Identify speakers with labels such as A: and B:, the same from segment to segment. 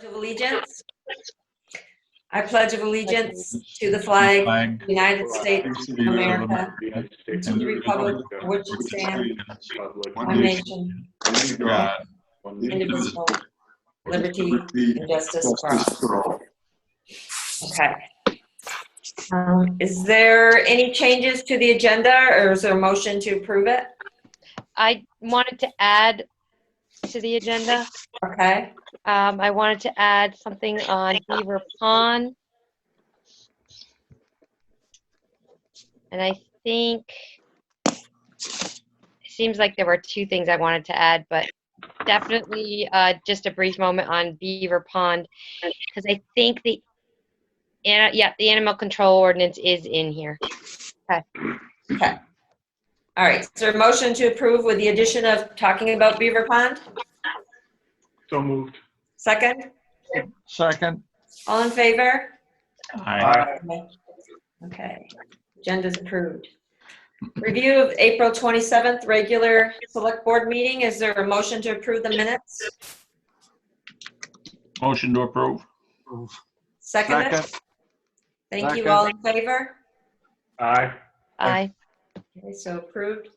A: Pledge of allegiance. I pledge of allegiance to the flag of the United States of America, and to the republic for which it stands, one nation, indivisible, liberty and justice for all. Okay. Is there any changes to the agenda, or is there a motion to approve it?
B: I wanted to add to the agenda.
A: Okay.
B: I wanted to add something on Beaver Pond. And I think it seems like there were two things I wanted to add, but definitely just a brief moment on Beaver Pond, because I think the animal control ordinance is in here. Okay.
A: Okay. All right. Is there a motion to approve with the addition of talking about Beaver Pond?
C: So moved.
A: Second?
D: Second.
A: All in favor?
C: Aye.
A: Okay. Agenda's approved. Review of April 27th regular select board meeting. Is there a motion to approve the minutes?
D: Motion to approve.
A: Second? Thank you. All in favor?
C: Aye.
B: Aye.
A: Okay, so approved.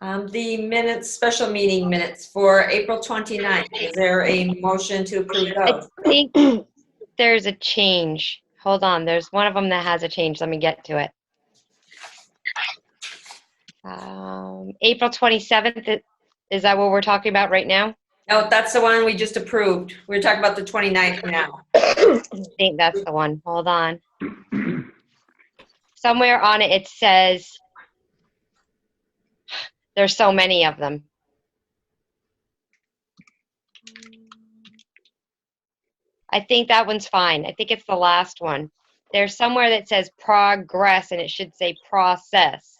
A: The minutes, special meeting minutes for April 29th. Is there a motion to approve
B: I
A: those?
B: think there's a change. Hold on. There's one of them that has a change. Let me get to it. April 27th, is that what we're talking about right now?
A: No, that's the one we just approved. We're talking about the 29th now.
B: I think that's the one. Hold on. Somewhere on it, it says there's so many of them. I think that one's fine. I think it's the last one. There's somewhere that says progress, and it should say process.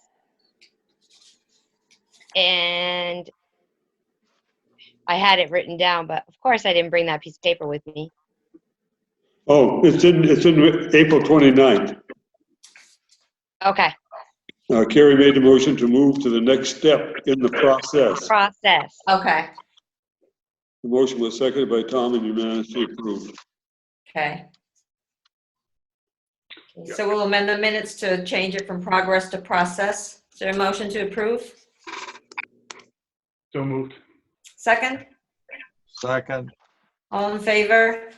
B: And I had it written down, but of course I didn't bring that piece of paper with me.
E: Oh, it's in April 29th.
B: Okay.
E: Carrie made the motion to move to the next step in the process.
B: Process.
A: Okay.
E: The motion was seconded by Tom and unanimously approved.
A: Okay. So we'll amend the minutes to change it from progress to process. Is there a motion to approve?
C: So moved.
A: Second?
D: Second.
A: All in favor?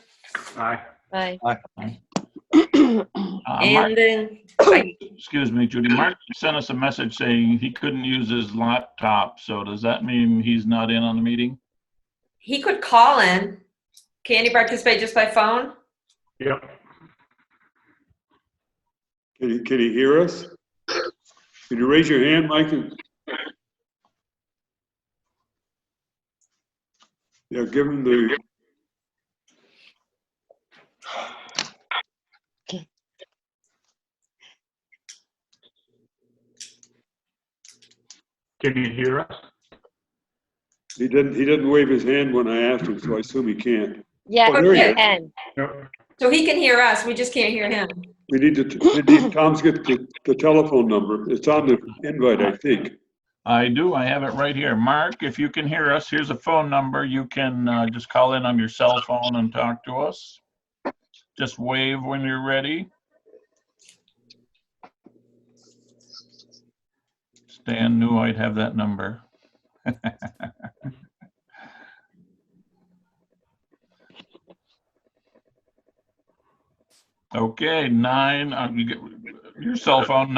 C: Aye.
B: Aye.
D: Mark,
A: And then,
D: excuse me, Judy. Mark sent us a message saying he couldn't use his laptop. So does that mean he's not in on the meeting?
A: he could call in. Can he participate just by phone?
C: Yep.
E: Can you hear us? Can you raise your hand, Mike? Yeah, give him the.
C: Can you hear us?
E: He didn't wave his hand when I asked him, so I assume he can't.
B: Yeah,
E: Oh, there he
B: you
E: is.
B: can.
C: No.
A: So he can hear us, we just can't hear him.
E: We need Tom's get the telephone number. It's on the invite, I think.
D: I do. I have it right here. Mark, if you can hear us, here's a phone number. You can just call in on your cell phone and talk to us. Just wave when you're ready. Stan knew I'd have that number. Okay, you get your cell phone,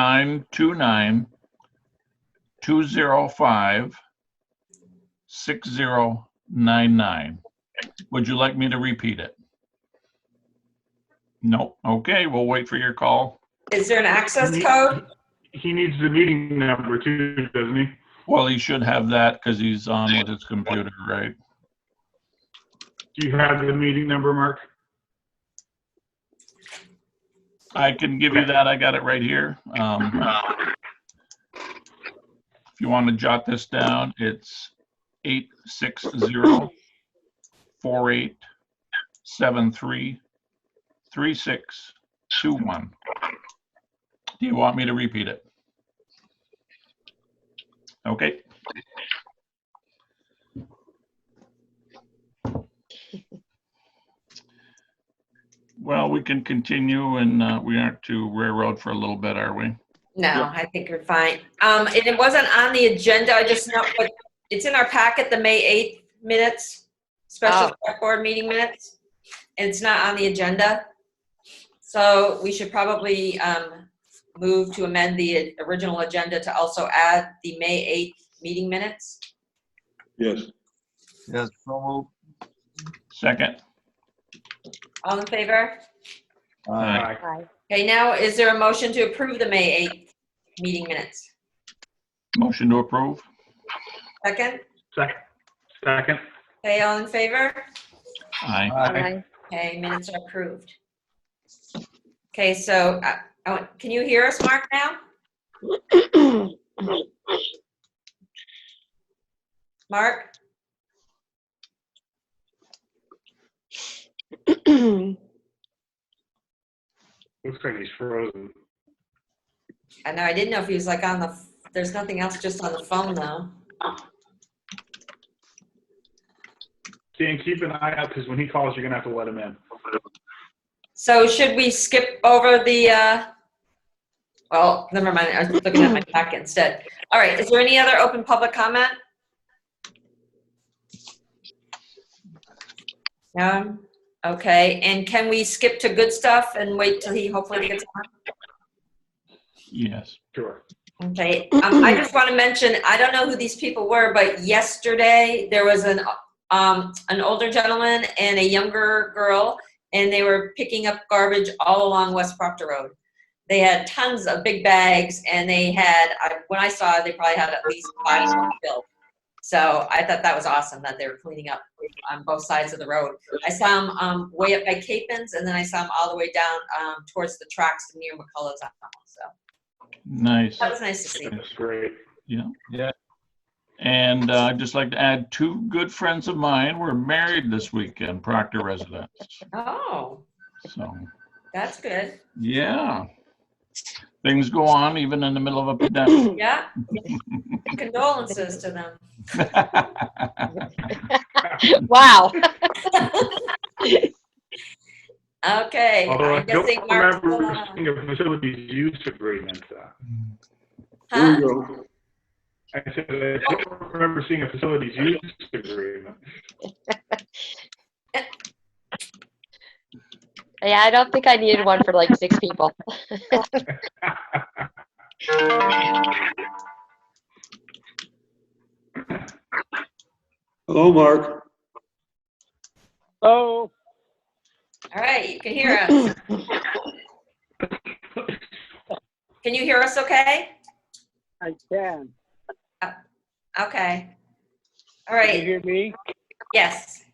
D: 929-205-6099. Would you like me to repeat it? No. Okay, we'll wait for your call.
A: Is there an access code?
C: He needs the meeting number too, doesn't he?
D: Well, he should have that because he's on with his computer, right?
C: Do you have the meeting number, Mark?
D: I can give you that. I got it right here. If you want to jot this down, it's 860-4873-3621. Do you want me to repeat it? Okay. Well, we can continue, and we aren't to railroad for a little bit, are we?
A: No, I think you're fine. And it wasn't on the agenda, I just know, but it's in our packet, the May 8th minutes, special select board meeting minutes. And it's not on the agenda. So we should probably move to amend the original agenda to also add the May 8th meeting minutes.
E: Yes.
F: Yes, so moved.
D: Second.
A: All in favor?
D: Aye.
B: Aye.
A: Okay, now is there a motion to approve the May 8th meeting minutes?
D: Motion to approve.
A: Second?
C: Second.
A: Okay, all in favor?
D: Aye.
B: Aye.
A: Okay, minutes are approved. Okay, so can you hear us, Mark, now? Mark?
C: Looks like he's frozen.
A: I know, I didn't know if he was like on the, there's nothing else just on the phone though.
C: Dan, keep an eye out, because when he calls, you're gonna have to let him in.
A: So should we skip over the, well, never mind, I was looking at my packet instead. All right, is there any other open public comment? No? Okay, and can we skip to good stuff and wait till he hopefully gets on?
D: Yes.
C: Sure.
A: Okay, I just want to mention, I don't know who these people were, but yesterday there was an older gentleman and a younger girl, and they were picking up garbage all along West Proctor Road. They had tons of big bags, and they had, when I saw it, they probably had at least 5 of them filled. So I thought that was awesome that they were cleaning up on both sides of the road. I saw them way up by Capens, and then I saw them all the way down towards the tracks near McCullough's house. So
D: Nice.
A: that was nice to see.
C: That's great.
D: Yeah.
F: Yeah.
D: And I'd just like to add 2 good friends of mine were married this weekend, Proctor residents.
A: Oh,
D: So,
A: that's good.
D: yeah. Things go on even in the middle of a pandemic.
A: Yeah. Condolences to them.
B: Wow.
A: Okay.
C: Although I
A: I'm
C: don't
A: guessing Mark's still
C: remember
A: on.
C: seeing a facilities use agreement.
E: There
A: Huh?
E: you go.
C: I said, I don't remember seeing a facilities use agreement.
B: Yeah, I don't think I needed one for like 6 people.
E: Hello, Mark.
G: Oh,
A: All right, you can hear us. Can you hear us okay?
G: I can.
A: Okay. All
G: Can you
A: right,
G: hear me?
A: yes.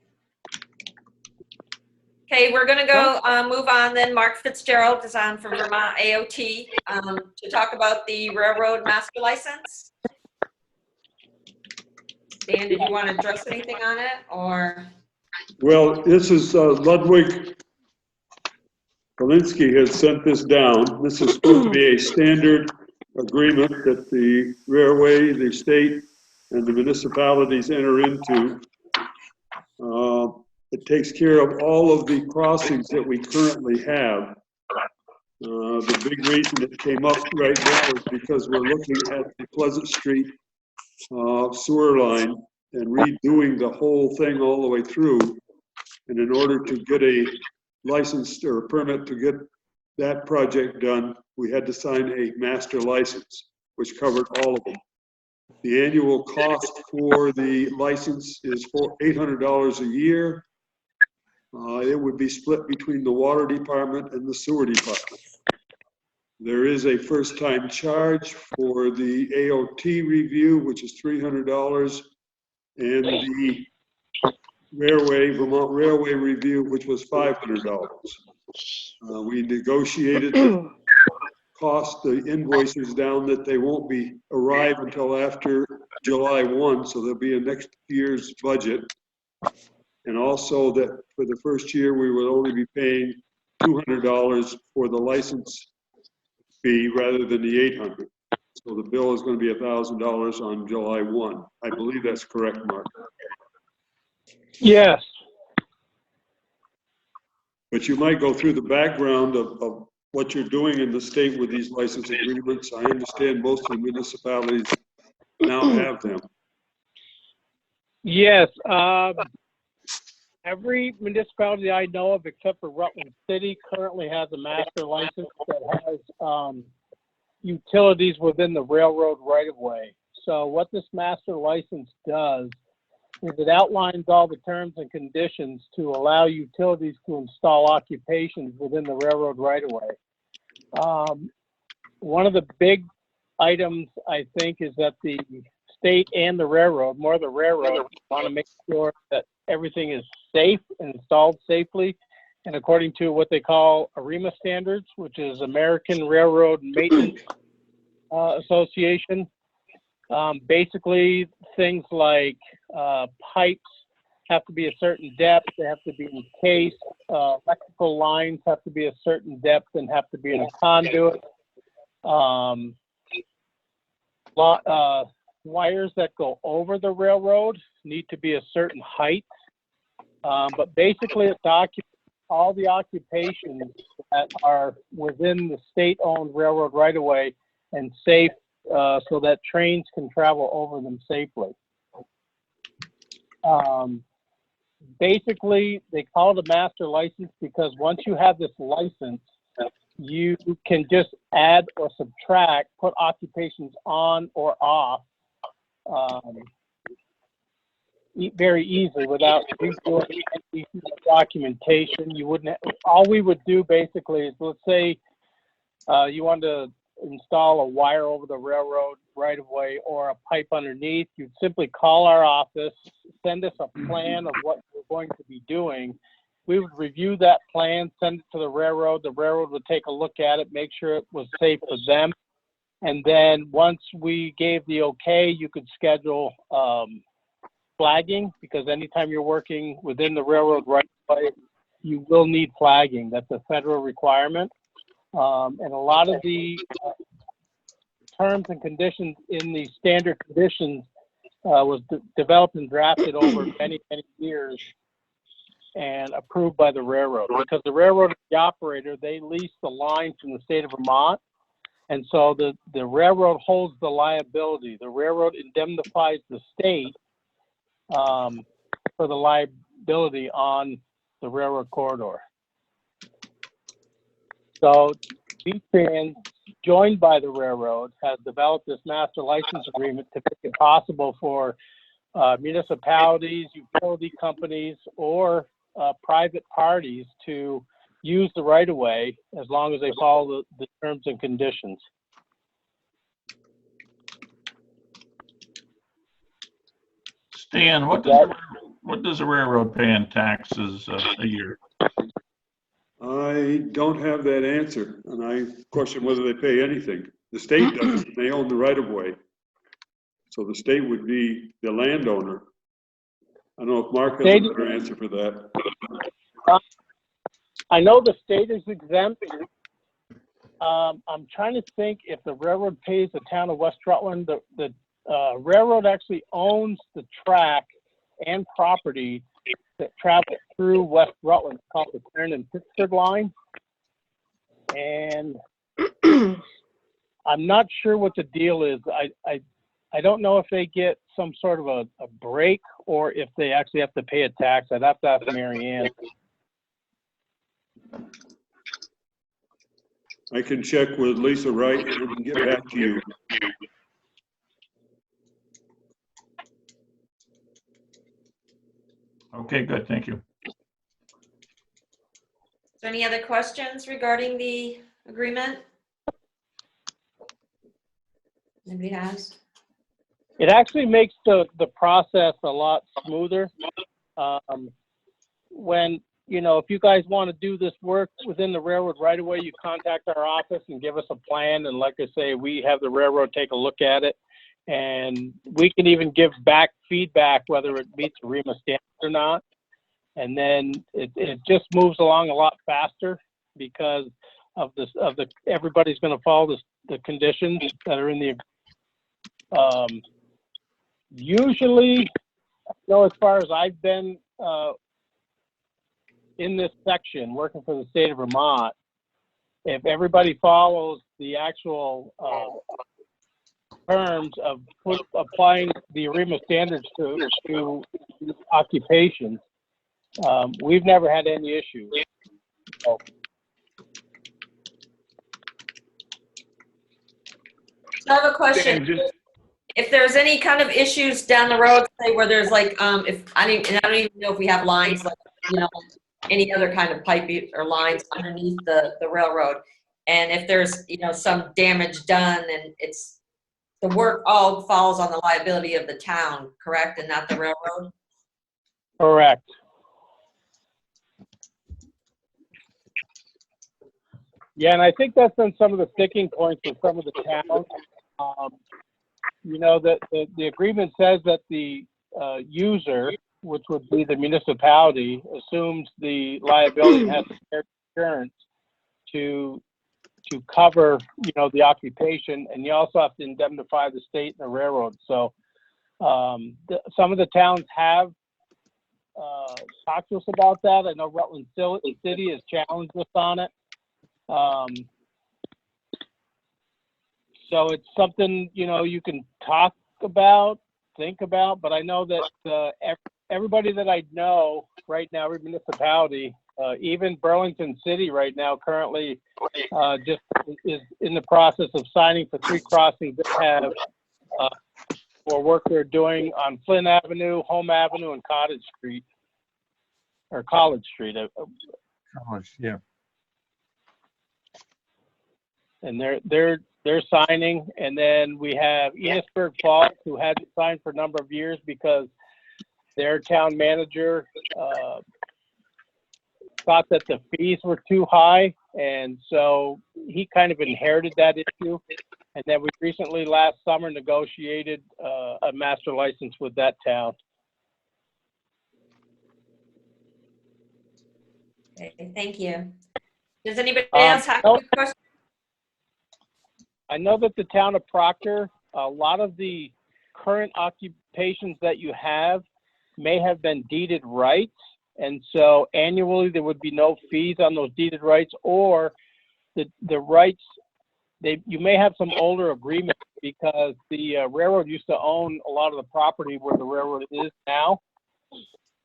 A: Okay, we're gonna go move on then. Mark Fitzgerald is on from Vermont AOT to talk about the railroad master license. Dan, did you want to address anything on it, or?
E: Well, this is Ludwig Polinsky has sent this down. This is supposed to be a standard agreement that the railway, the state, and the municipalities enter into. It takes care of all of the crossings that we currently have. The big reason it came up right now is because we're looking at the Pleasant Street sewer line and redoing the whole thing all the way through. And in order to get a license or a permit to get that project done, we had to sign a master license, which covered all of them. The annual cost for the license is for $800 a year. It would be split between the water department and the sewer department. There is a first-time charge for the AOT review, which is $300, and the Vermont Railway review, which was $500. We negotiated the cost, the invoices down that they won't arrive until after July 1, so there'll be a next year's budget. And also that for the first year, we will only be paying $200 for the license fee rather than the $800. So the bill is going to be $1,000 on July 1. I believe that's correct, Mark.
G: Yes.
E: But you might go through the background of what you're doing in the state with these license agreements. I understand most of the municipalities now have them.
G: Yes, every municipality I know of, except for Rutland City, currently has a master license that has utilities within the railroad right-of-way. So what this master license does is it outlines all the terms and conditions to allow utilities to install occupations within the railroad right-of-way. One of the big items, I think, is that the state and the railroad, more the railroad, want to make sure that everything is safe and installed safely and according to what they call ARIMA standards, which is American Railroad Maintenance Association. Basically, things like pipes have to be a certain depth, they have to be encased, electrical lines have to be a certain depth and have to be in a conduit. Wires that go over the railroad need to be a certain height. But basically, it documents all the occupations that are within the state-owned railroad right-of-way and safe so that trains can travel over them safely. Basically, they call it a master license because once you have this license, you can just add or subtract, put occupations on or off very easily without redoing any documentation. You wouldn't. All we would do basically is, let's say you want to install a wire over the railroad right of way or a pipe underneath. You'd simply call our office, send us a plan of what you're going to be doing. We would review that plan, send it to the railroad. The railroad would take a look at it, make sure it was safe for them. And then once we gave the okay, you could schedule flagging, because anytime you're working within the railroad right of way, you will need flagging. That's a federal requirement. And a lot of the terms and conditions in the standard conditions was developed and drafted over many, many years and approved by the railroad, because the railroad is the operator. They lease the line from the state of Vermont. And so the railroad holds the liability. The railroad indemnifies the state for the liability on the railroad corridor. So VIII, joined by the railroad, has developed this master license agreement to make it possible for municipalities, utility companies, or private parties to use the right-of-way as long as they follow the terms and conditions.
D: Stan, what does a railroad pay in taxes a year?
E: I don't have that answer, and I question whether they pay anything. The state doesn't. They own the right-of-way. So the state would be the landowner. I don't know if Mark has a better answer for that.
G: I know the state is exempt. I'm trying to think if the railroad pays the town of West Rutland. The railroad actually owns the track and property that travels through West Rutland. It's called the Clarendon-Pittsford line. And I'm not sure what the deal is. I don't know if they get some sort of a break or if they actually have to pay a tax. I'd have to ask Mary Ann.
E: I can check with Lisa Wright and we can get back to you.
D: Okay, good, thank you.
A: Is there any other questions regarding the agreement? Anybody has?
G: It actually makes the process a lot smoother. When, you know, if you guys want to do this work within the railroad right away, you contact our office and give us a plan. And like I say, we have the railroad take a look at it. And we can even give back feedback whether it meets the REMA standards or not. And then it just moves along a lot faster because of the everybody's going to follow the conditions that are in the usually, you know, as far as I've been in this section, working for the state of Vermont, if everybody follows the actual terms of applying the AREMA standards to occupations, we've never had any issues. So,
A: So I have a question.
C: And just,
A: If there's any kind of issues down the road, say where there's like, if I don't even know if we have lines like, any other kind of pipe or lines underneath the railroad. And if there's, some damage done and the work all falls on the liability of the town, correct? And not the railroad?
G: correct. Yeah, and I think that's been some of the sticking points with some of the towns. That the agreement says that the user, which would be the municipality, assumes the liability and has insurance to cover, the occupation, and you also have to indemnify the state and the railroad. So some of the towns have talked to us about that. I know Rutland City has challenged us on it. So it's something, you can talk about, think about, but I know that everybody that I know right now, every municipality, even Burlington City right now currently just is in the process of signing for 3 crossings that have for work they're doing on Flynn Avenue, Home Avenue, and Cottage Street, or College Street.
F: Yeah.
G: And they're signing, and then we have Enosburg Falls, who hadn't signed for a number of years because their town manager thought that the fees were too high, and so he kind of inherited that issue. And then we recently, last summer, negotiated a master license with that town.
A: Okay, thank you. Does anybody else have a question?
G: I know that the town of Proctor, a lot of the current occupations that you have may have been deeded rights, and so annually there would be no fees on those deeded rights, or the rights, you may have some older agreements because the railroad used to own a lot of the property where the railroad is now,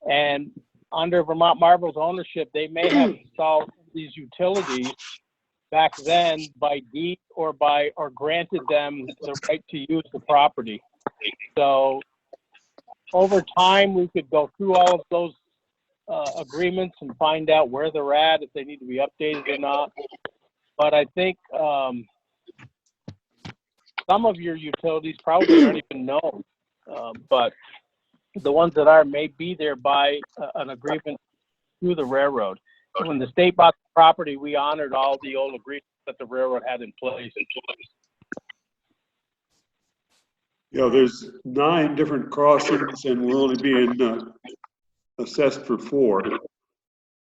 G: and under Vermont Marble's ownership, they may have installed these utilities back then by deed or granted them the right to use the property. So over time, we could go through all of those agreements and find out where they're at, if they need to be updated or not. But I think some of your utilities probably aren't even known, but the ones that are may be there by an agreement through the railroad. When the state bought the property, we honored all the old agreements that the railroad had in place.
E: Yeah, there's 9 different crossings, and we're only being assessed for 4.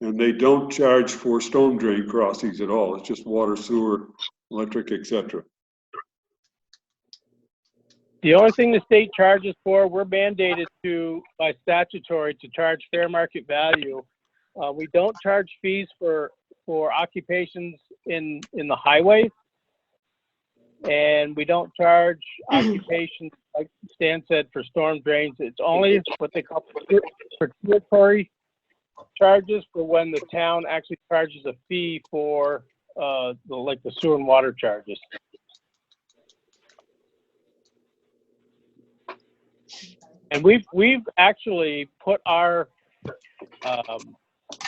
E: And they don't charge for storm drain crossings at all. It's just water, sewer, electric, etc.
G: The only thing the state charges for, we're mandated by statutory to charge fair market value. We don't charge fees for occupations in the highways, and we don't charge occupations, like Stan said, for storm drains. It's only what they call precatory charges for when the town actually charges a fee for the sewer and water charges. And we've actually put our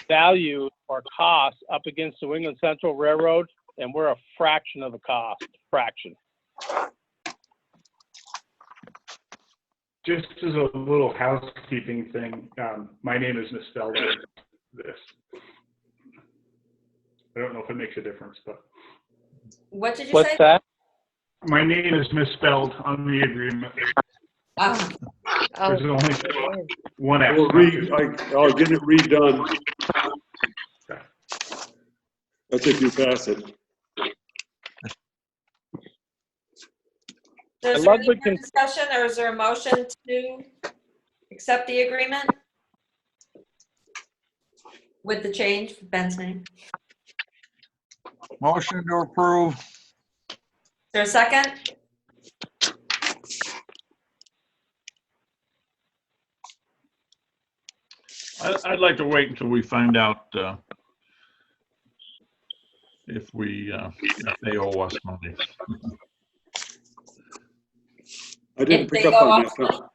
G: value or cost up against the New England Central Railroad, and we're a fraction of the cost. Fraction.
C: just as a little housekeeping thing, my name is misspelled in this. I don't know if it makes a difference, but.
A: What did you
G: What's
A: say?
G: that?
C: My name is misspelled on the agreement.
A: Oh,
C: There's only one F.
E: I'll get it redone. That's if you pass it.
A: so is there any more discussion, or is there a motion to accept the agreement? with the change, Ben's name.
F: Motion to approve.
A: Is there a second?
D: I'd like to wait until we find out if they owe us money.
E: I didn't
A: If
E: pick
A: they
E: up
A: go
E: on
A: off-
E: that, Tom.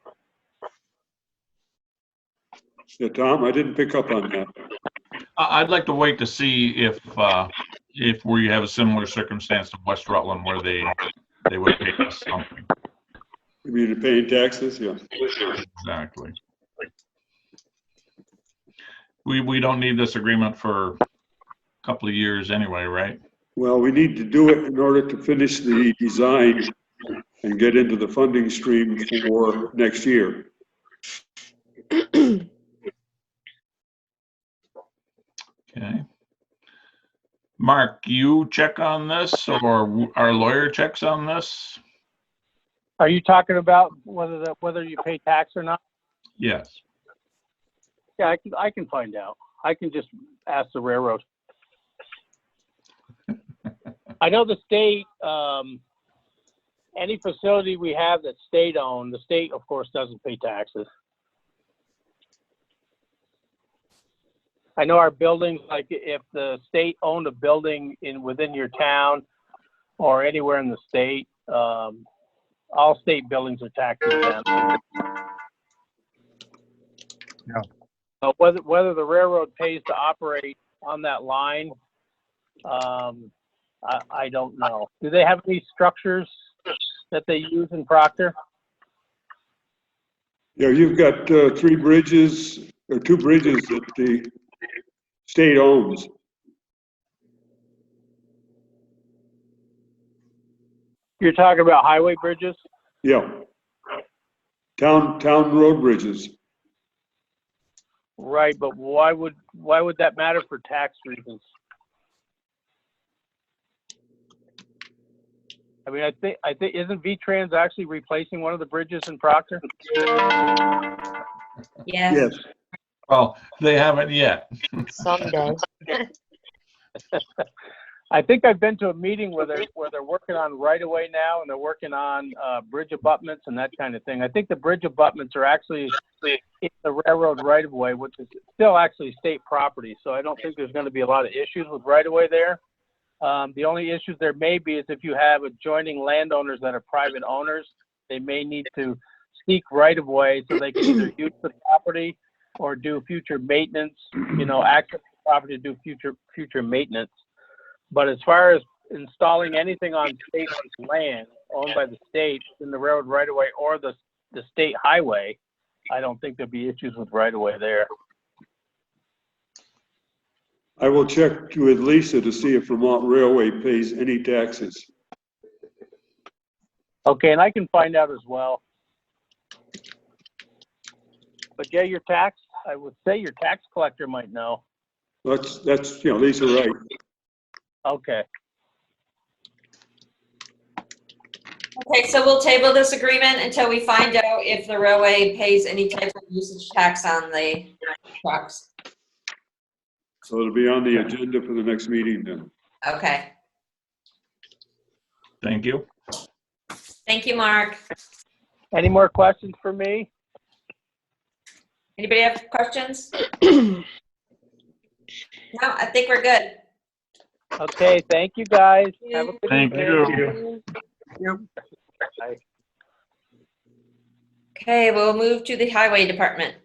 E: Yeah, Tom, I didn't pick up on that.
D: I'd like to wait to see if we have a similar circumstance to West Rutland where they would pay us something.
E: You mean paying taxes? Yeah.
D: Exactly. We don't need this agreement for a couple of years anyway, right?
E: Well, we need to do it in order to finish the design and get into the funding stream for next year.
D: Okay. Mark, you check on this or our lawyer checks on this?
G: Are you talking about whether you pay tax or not?
D: Yes.
G: Yeah, I can find out. I can just ask the railroad. I know the state, any facility we have that's state-owned, the state, of course, doesn't pay taxes. I know our buildings, like if the state owned a building within your town or anywhere in the state, all state buildings are tax exempt.
F: Yeah.
G: Whether the railroad pays to operate on that line, I don't know. Do they have any structures that they use in Proctor?
E: Yeah, you've got 3 bridges, or 2 bridges that the state owns.
G: You're talking about highway bridges?
E: Yeah. Town road bridges.
G: Right, but why would that matter for tax reasons? I mean, I think isn't V-Trans actually replacing one of the bridges in Proctor?
A: Yes.
E: Yes.
D: Well, they haven't yet.
B: Someday.
G: I think I've been to a meeting where they're working on right-of-way now, and they're working on bridge abutments and that kind of thing. I think the bridge abutments are actually in the railroad right-of-way, which is still actually state property. So I don't think there's going to be a lot of issues with right-of-way there. The only issues there may be is if you have adjoining landowners that are private owners, they may need to seek right-of-way so they can either use the property or do future maintenance, access the property to do future maintenance. But as far as installing anything on state land owned by the state in the railroad right-of-way or the state highway, I don't think there'd be issues with right-of-way there.
E: I will check with Lisa to see if Vermont Railway pays any taxes.
G: Okay, and I can find out as well. But yeah, I would say your tax collector might know.
E: That's Lisa, right?
G: Okay.
A: Okay, so we'll table this agreement until we find out if the railway pays any type of usage tax on the trucks.
E: So it'll be on the agenda for the next meeting then.
A: Okay.
D: Thank you.
A: Thank you, Mark.
G: Any more questions for me?
A: Anybody have questions? No, I think we're good.
G: Okay, thank you guys. Have a good
D: Thank
G: evening.
D: you.
G: Bye.
A: Okay, we'll move to the highway department.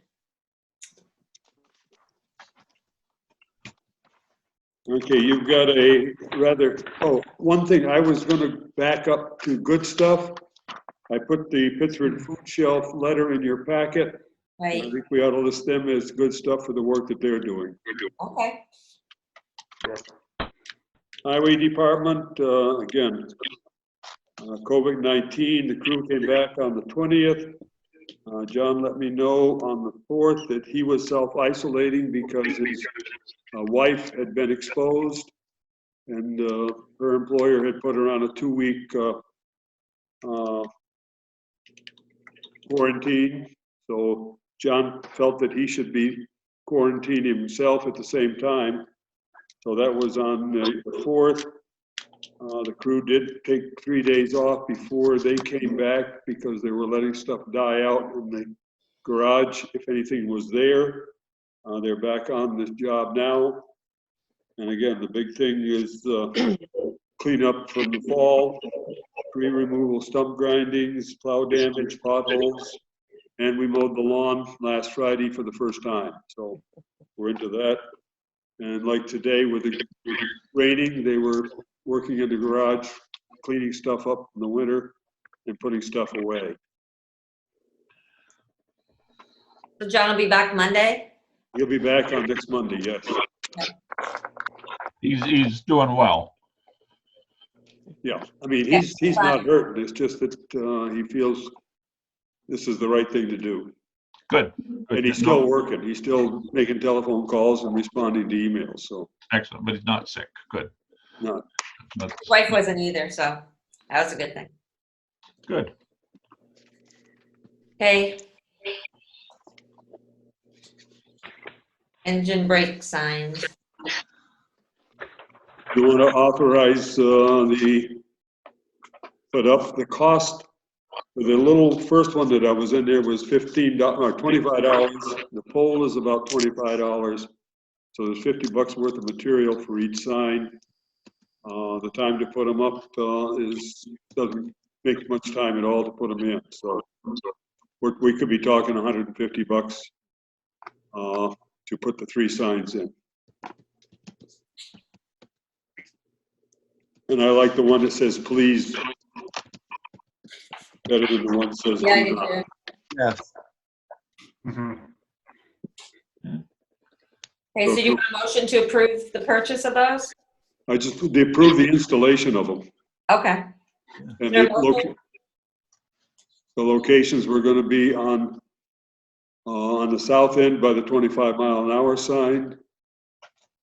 E: Okay, you've got one thing, I was gonna back up to good stuff. I put the Pittsburgh Food Shelf letter in your packet. I
A: Right,
E: think we ought to list them as good stuff for the work that they're doing.
A: okay.
E: Highway Department, again, COVID-19, the crew came back on the 20th. John let me know on the 4th that he was self-isolating because his wife had been exposed and her employer had put her on a 2-week quarantine. So John felt that he should be quarantine himself at the same time. So that was on the 4th. The crew did take 3 days off before they came back because they were letting stuff die out in the garage if anything was there. They're back on this job now. And again, the big thing is cleanup from the fall, tree removal, stump grindings, plow damage, potholes, and we mowed the lawn last Friday for the first time. So we're into that. And like today with the raining, they were working in the garage, cleaning stuff up in the winter and putting stuff away.
A: So John will be back Monday?
E: He'll be back on next Monday, yes.
D: He's doing well.
E: Yeah, I mean, he's not hurting. It's just that he feels this is the right thing to do.
D: Good. Good.
E: And he's still working. He's still making telephone calls and responding to emails, so.
D: Excellent, but he's not sick. Good.
E: Not.
A: His wife wasn't either, so that was a good thing.
D: Good.
A: Okay. Engine brake signs.
E: You want to authorize put up the cost for the little first one that I was in there was $15 or $25. The pole is about $25. So there's $50 worth of material for each sign. The time to put them up doesn't make much time at all to put them in. So we could be talking $150 to put the 3 signs in. And I like the one that says please better than the one that says.
A: Yeah, I do too.
F: Yes.
A: Okay, so you want a motion to approve the purchase of those?
E: They approved the installation of them.
A: Okay.
E: And
A: Is there a motion?
E: the locations were going to be on the south end by the 25-mile-an-hour sign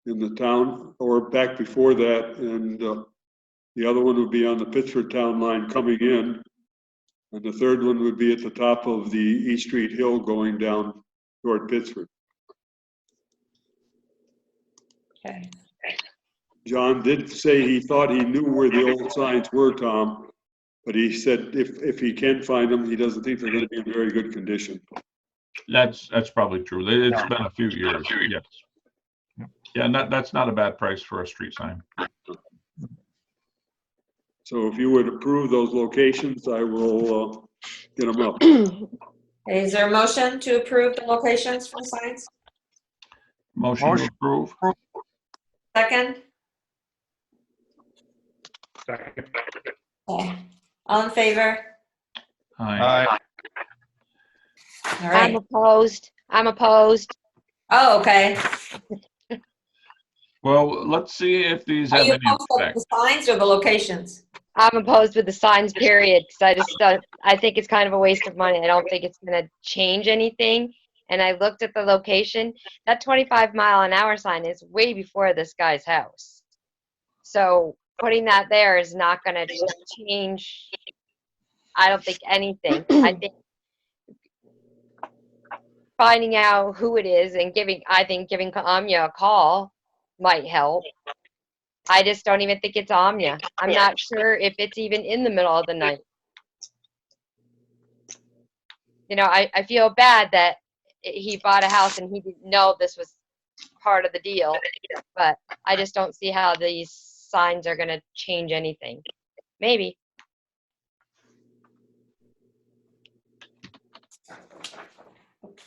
E: in the town, or back before that, and the other one would be on the Pittsford town line coming in, and the third one would be at the top of the East Street Hill going down toward Pittsford.
A: Okay.
E: John did say he thought he knew where the old signs were, Tom, but he said if he can find them, he doesn't think they're going to be in very good condition.
D: That's probably true. It's been a few years. Yes. Yeah, and that's not a bad price for a street sign.
E: So if you would approve those locations, I will get them up.
A: Okay, is there a motion to approve the locations for the signs?
D: Motion to approve.
A: Second?
C: Second.
A: Okay. All in favor?
D: Aye.
F: Aye.
A: All
B: I'm
A: right.
B: opposed. I'm opposed.
A: Oh, okay.
D: Well, let's see if these
A: Are
D: have
A: you
D: any
A: opposed to
D: effect.
A: the signs or the locations?
B: I'm opposed with the signs, period, because I just don't, I think it's kind of a waste of money. I don't think it's going to change anything. And I looked at the location. That 25-mile-an-hour sign is way before this guy's house. So putting that there is not going to change, I don't think, anything. I think finding out who it is and giving Amya a call might help. I just don't even think it's Amya. I'm not sure if it's even in the middle of the night. You know, I feel bad that he bought a house and he didn't know this was part of the deal, but I just don't see how these signs are going to change anything. Maybe.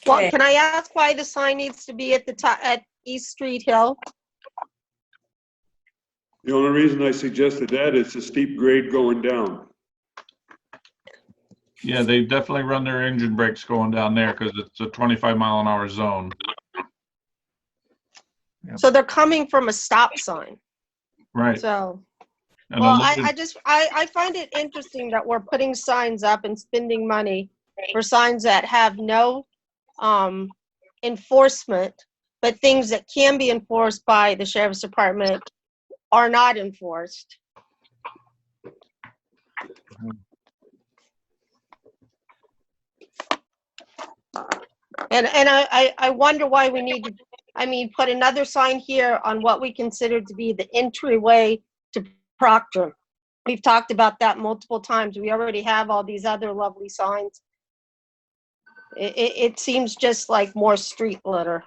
H: Well,
A: Okay.
H: can I ask why the sign needs to be at the top at East Street Hill?
E: The only reason I suggested that is a steep grade going down.
D: Yeah, they definitely run their engine brakes going down there because it's a 25-mile-an-hour zone.
H: So they're coming from a stop sign.
D: Right.
H: So,
D: And
H: well,
D: a little-
H: I find it interesting that we're putting signs up and spending money for signs that have no enforcement, but things that can be enforced by the sheriff's department are not enforced. And I wonder why we need to, I mean, put another sign here on what we consider to be the entryway to Proctor. We've talked about that multiple times. We already have all these other lovely signs. It seems just like more street litter.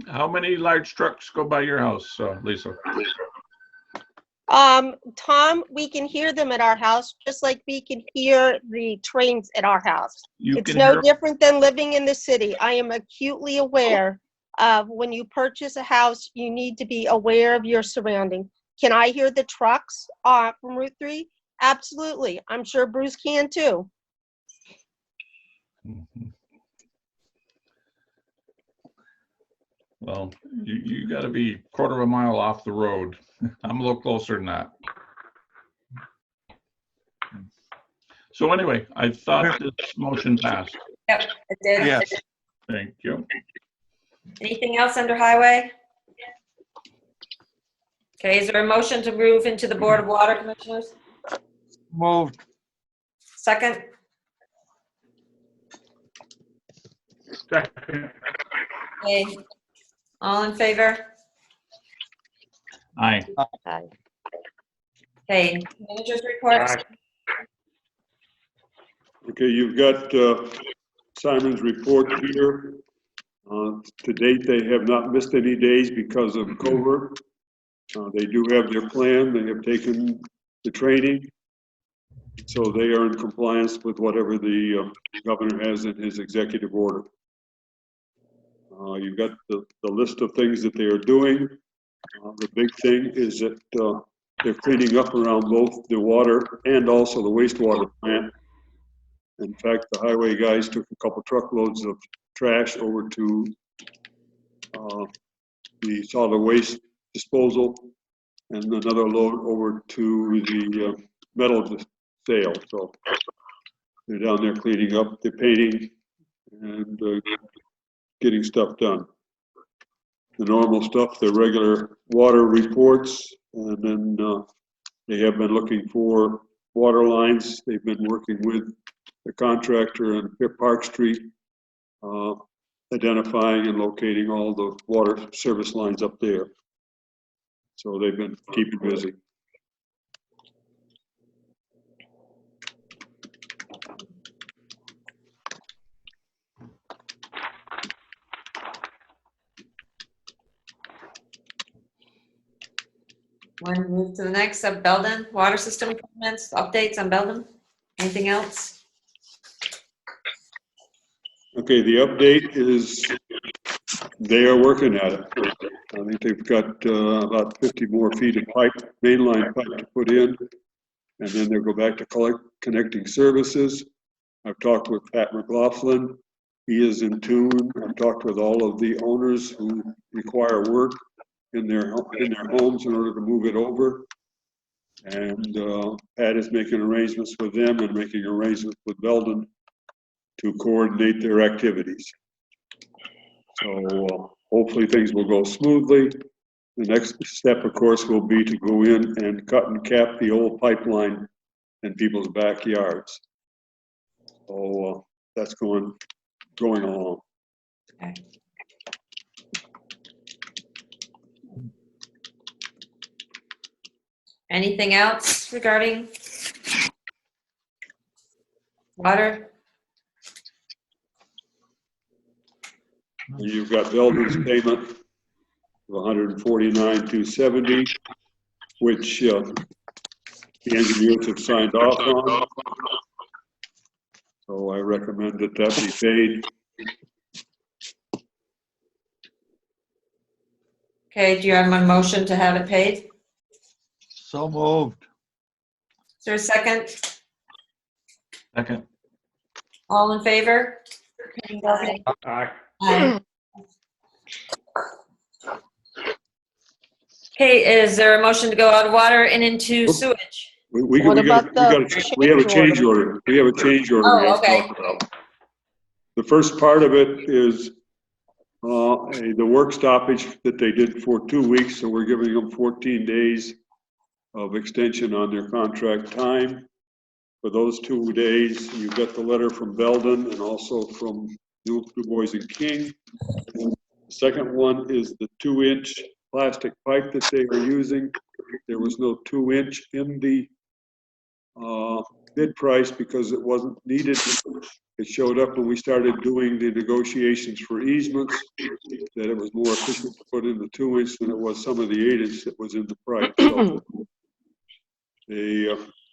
D: How many large trucks go by your house, Lisa?
H: Tom, we can hear them at our house, just like we can hear the trains at our house.
D: You
H: It's
D: can
H: no
D: hear,
H: different than living in the city. I am acutely aware of when you purchase a house, you need to be aware of your surrounding. Can I hear the trucks from Route 3? Absolutely. I'm sure Bruce can too.
D: well, you got to be a quarter of a mile off the road. I'm a little closer than that. So anyway, I thought this motion passed.
A: Yep, it did.
F: Yes.
D: Thank you.
A: Anything else under highway? Okay, is there a motion to move into the Board of Water Commissioners?
F: Moved.
A: Second?
C: Second.
A: Okay. All in favor?
D: Aye.
A: Okay, managers reports?
C: Aye.
E: Okay, you've got Simon's report here. To date, they have not missed any days because of covert. They do have their plan. They have taken the training. So they are in compliance with whatever the governor has in his executive order. You've got the list of things that they are doing. The big thing is that they're cleaning up around both the water and also the wastewater plant. In fact, the highway guys took a couple truckloads of trash over to the solid waste disposal and another load over to the metal sale. So they're down there cleaning up, they're painting and getting stuff done. The normal stuff, the regular water reports, and then they have been looking for water lines. They've been working with the contractor on Park Street, identifying and locating all the water service lines up there. So they've been keeping busy.
A: Want to move to the next, Belden, water system improvements, updates on Belden? Anything else?
E: Okay, the update is they are working at it. I think they've got about 50 more feet of pipe, mainline pipe to put in, and then they'll go back to connecting services. I've talked with Pat McLaughlin. He is in tune. I've talked with all of the owners who require work in their homes in order to move it over. And Pat is making arrangements with them and making arrangements with Beldon to coordinate their activities. So hopefully things will go smoothly. The next step, of course, will be to go in and cut and cap the old pipeline in people's backyards. So that's going along.
A: Okay. Anything else regarding water?
E: You've got Beldon's payment of $149,270, which the engineers have signed off on. So I recommend that that be paid.
A: Okay, do you have a motion to have it paid?
F: So moved.
A: Is there a second?
D: Second.
A: All in favor?
B: Aye.
C: Aye.
A: Aye. Okay, is there a motion to go out of water and into sewage?
E: We
H: What
E: have
H: about
E: a
H: the
E: change
H: change
E: order. We have a change order we
A: Oh,
E: have to
A: okay.
E: talk about. The first part of it is the work stoppage that they did for 2 weeks, so we're giving them 14 days of extension on their contract time. For those 2 days, you got the letter from Beldon and also from Du Bois and King. The second one is the 2-inch plastic pipe that they are using. There was no 2-inch in the bid price because it wasn't needed. It showed up when we started doing the negotiations for easements, that it was more efficient to put in the 2-inch than it was some of the 8-inch that was in the price. So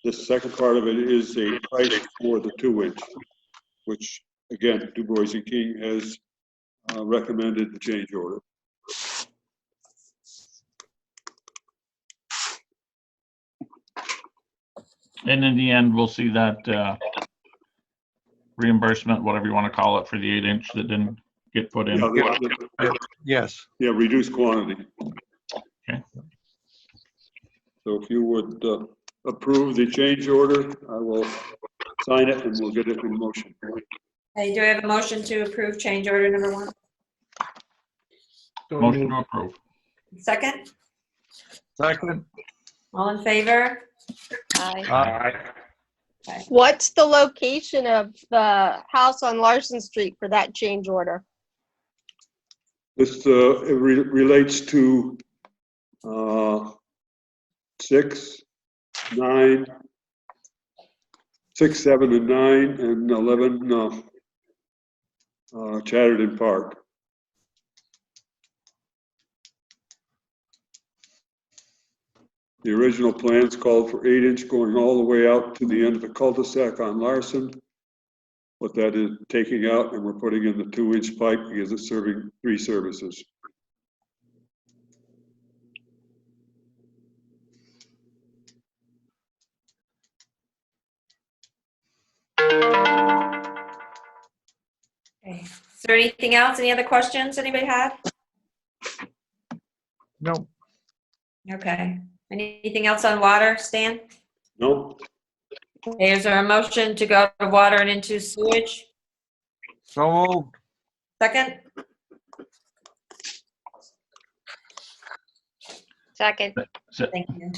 E: the second part of it is a price for the 2-inch, which again, Du Bois and King has recommended the change order.
D: And in the end, we'll see that reimbursement, whatever you want to call it, for the 8-inch that didn't get put in.
F: Yes.
E: Yeah, reduced quantity.
D: Okay.
E: So if you would approve the change order, I will sign it and we'll get it in motion.
A: Okay, do I have a motion to approve change order number 1?
D: Motion to approve.
A: Second?
F: Second.
A: All in favor?
B: Aye.
C: Aye.
H: What's the location of the house on Larson Street for that change order?
E: This relates to 6, 7, and 9, and 11 Chatterton Park. The original plans called for 8-inch going all the way out to the end of the cul-de-sac on Larson. What that is taking out, and we're putting in the 2-inch pipe because it's serving 3 services.
A: Okay. Is there anything else? Any other questions anybody had?
F: No.
A: Okay. Anything else on water, Stan?
E: No?
A: Okay, is there a motion to go to water and into sewage?
F: So moved.
A: Second?
B: Second.
A: Thank you.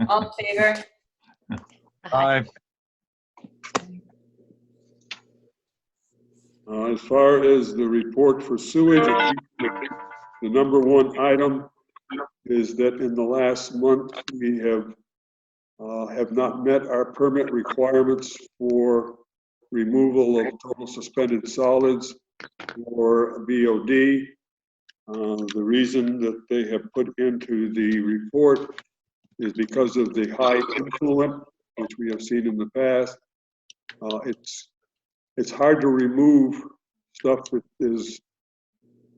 A: All in favor?
F: Aye.
E: As far as the report for sewage, I think the number 1 item is that in the last month, we have not met our permit requirements for removal of total suspended solids or BOD. The reason that they have put into the report is because of the high influent, which we have seen in the past. It's hard to remove stuff that is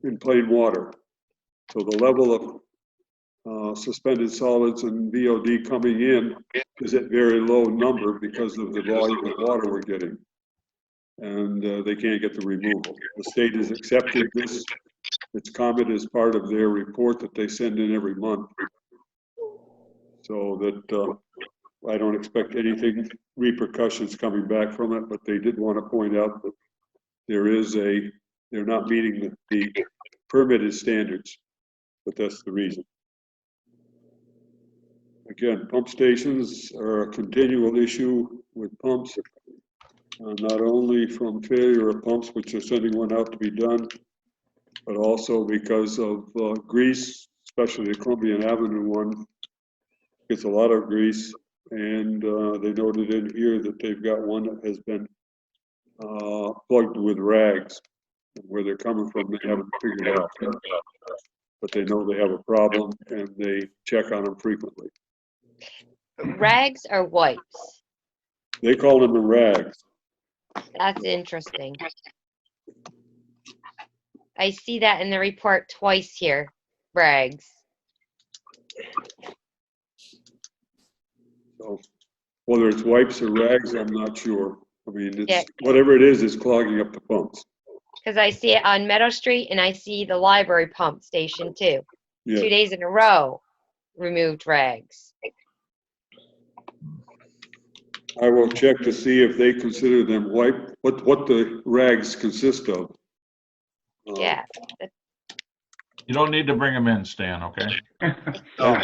E: in plain water. So the level of suspended solids and VOD coming in is at very low number because of the volume of water we're getting. And they can't get the removal. The state has accepted this. Its comment is part of their report that they send in every month. So that I don't expect anything, repercussions coming back from it, but they did want to point out that they're not meeting the permitted standards, but that's the reason. Again, pump stations are a continual issue with pumps, not only from failure of pumps, which are sending one out to be done, but also because of grease, especially the Columbian Avenue one gets a lot of grease. And they noted in here that they've got one that has been plugged with rags. Where they're coming from, they haven't figured out. But they know they have a problem and they check on them frequently.
B: Rags or wipes?
E: They call them the rags.
B: That's interesting. I see that in the report twice here, rags.
E: So whether it's wipes or rags, I'm not sure. I mean, it's,
B: Yeah.
E: whatever it is clogging up the pumps.
B: Because I see it on Meadow Street and I see the library pump station too.
E: Yeah.
B: 2 days in a row, removed rags.
E: I will check to see if they consider them what the rags consist of.
B: Yeah.
D: You don't need to bring them in, Stan, okay?
F: Oh,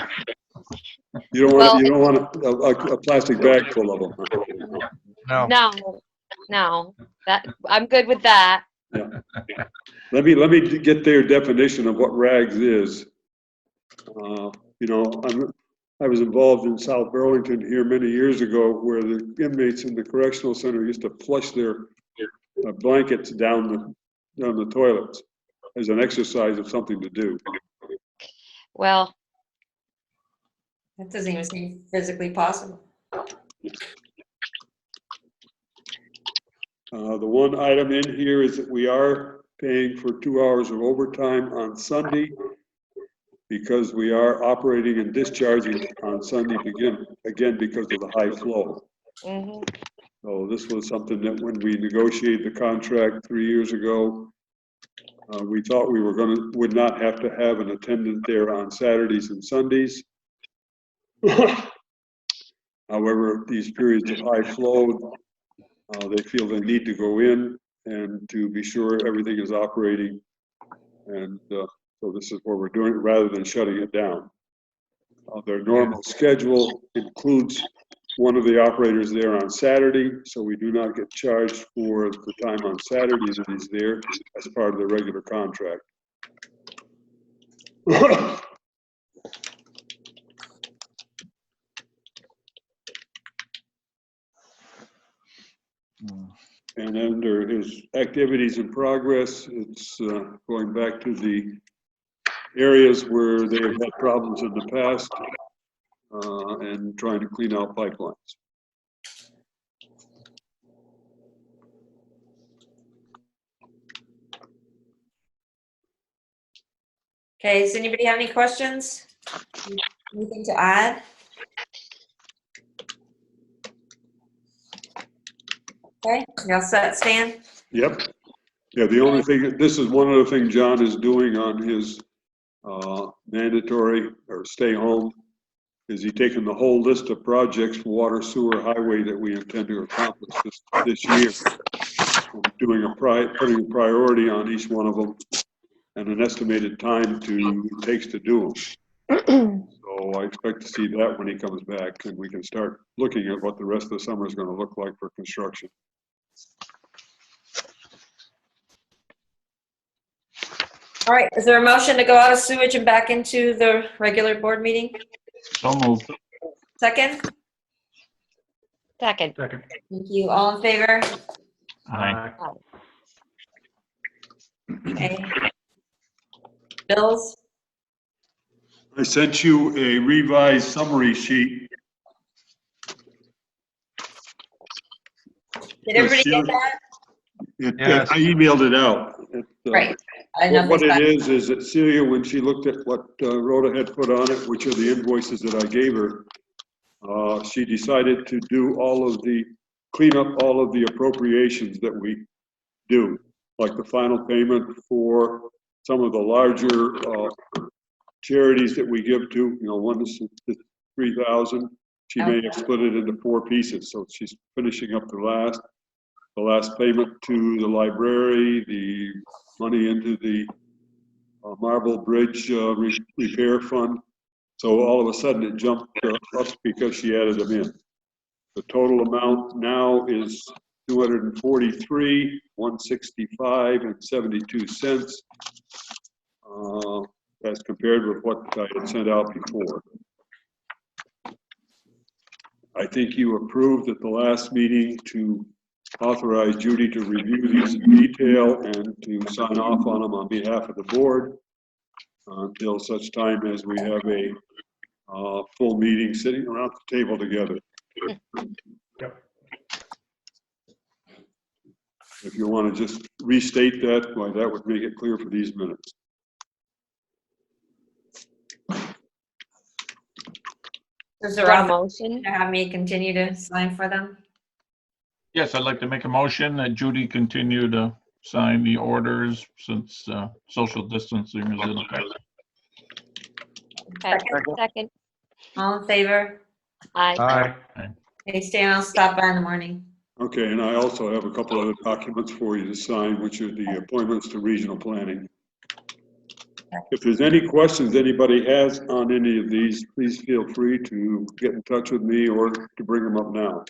E: You don't
B: Well,
E: want a plastic bag full of them.
F: no.
B: No, that I'm good with that.
E: Yeah. Let me get their definition of what rags is. You know, I was involved in South Burlington here many years ago where the inmates in the correctional center used to flush their blankets down the toilets as an exercise of something to do.
B: Well,
A: That doesn't even seem physically possible.
E: The one item in here is that we are paying for 2 hours of overtime on Sunday because we are operating and discharging on Sunday again because of the high flow.
B: mhm.
E: So this was something that when we negotiated the contract 3 years ago, we thought we would not have to have an attendant there on Saturdays and Sundays. However, these periods of high flow, they feel they need to go in and to be sure everything is operating. And so this is what we're doing rather than shutting it down. Their normal schedule includes one of the operators there on Saturday, so we do not get charged for the time on Saturday that he's there as part of the regular contract. And under his activities in progress, it's going back to the areas where they have had problems in the past and trying to clean out pipelines.
A: Okay, does anybody have any questions? Anything to add? Okay, you all set, Stan?
E: Yep. Yeah, the only thing, this is one other thing John is doing on his mandatory or stay home, is he taking the whole list of projects for water, sewer, highway that we intend to accomplish this year. Doing putting a priority on each one of them and an estimated time it takes to do them. So I expect to see that when he comes back and we can start looking at what the rest of the summer is going to look like for construction.
A: All right, is there a motion to go out of sewage and back into the regular board meeting?
D: So moved.
A: Second?
B: Second.
C: Second.
A: Thank you. All in favor?
D: Aye.
A: Okay. Bills?
E: I sent you a revised summary sheet.
A: Did everybody get that?
F: Yes.
E: I emailed it out.
A: Right. I know
E: What
A: this
E: it is that Celia, when she looked at what Rhoda had put on it, which are the invoices that I gave her, she decided to clean up all of the appropriations that we do, like the final payment for some of the larger charities that we give to, you know, one is 3,000. She may have split it into 4 pieces, so she's finishing up the last payment to the library, the money into the Marble Bridge repair fund. So all of a sudden it jumped up because she added them in. The total amount now is $243,165.72 as compared with what I had sent out before. I think you approved at the last meeting to authorize Judy to review these in detail and to sign off on them on behalf of the board until such time as we have a full meeting sitting around the table together.
C: Yep.
E: If you want to just restate that, why that would make it clear for these minutes.
A: Is
B: Is
A: there
B: there a
A: a
B: motion?
A: to have me continue to sign for them?
D: Yes, I'd like to make a motion that Judy continue to sign the orders since social distancing is in effect.
B: Okay, second.
A: All in favor?
B: Aye.
F: Aye.
A: Hey, Stan, I'll stop by in the morning.
E: Okay, and I also have a couple other documents for you to sign, which are the appointments to regional planning. If there's any questions anybody has on any of these, please feel free to get in touch with me or to bring them up now.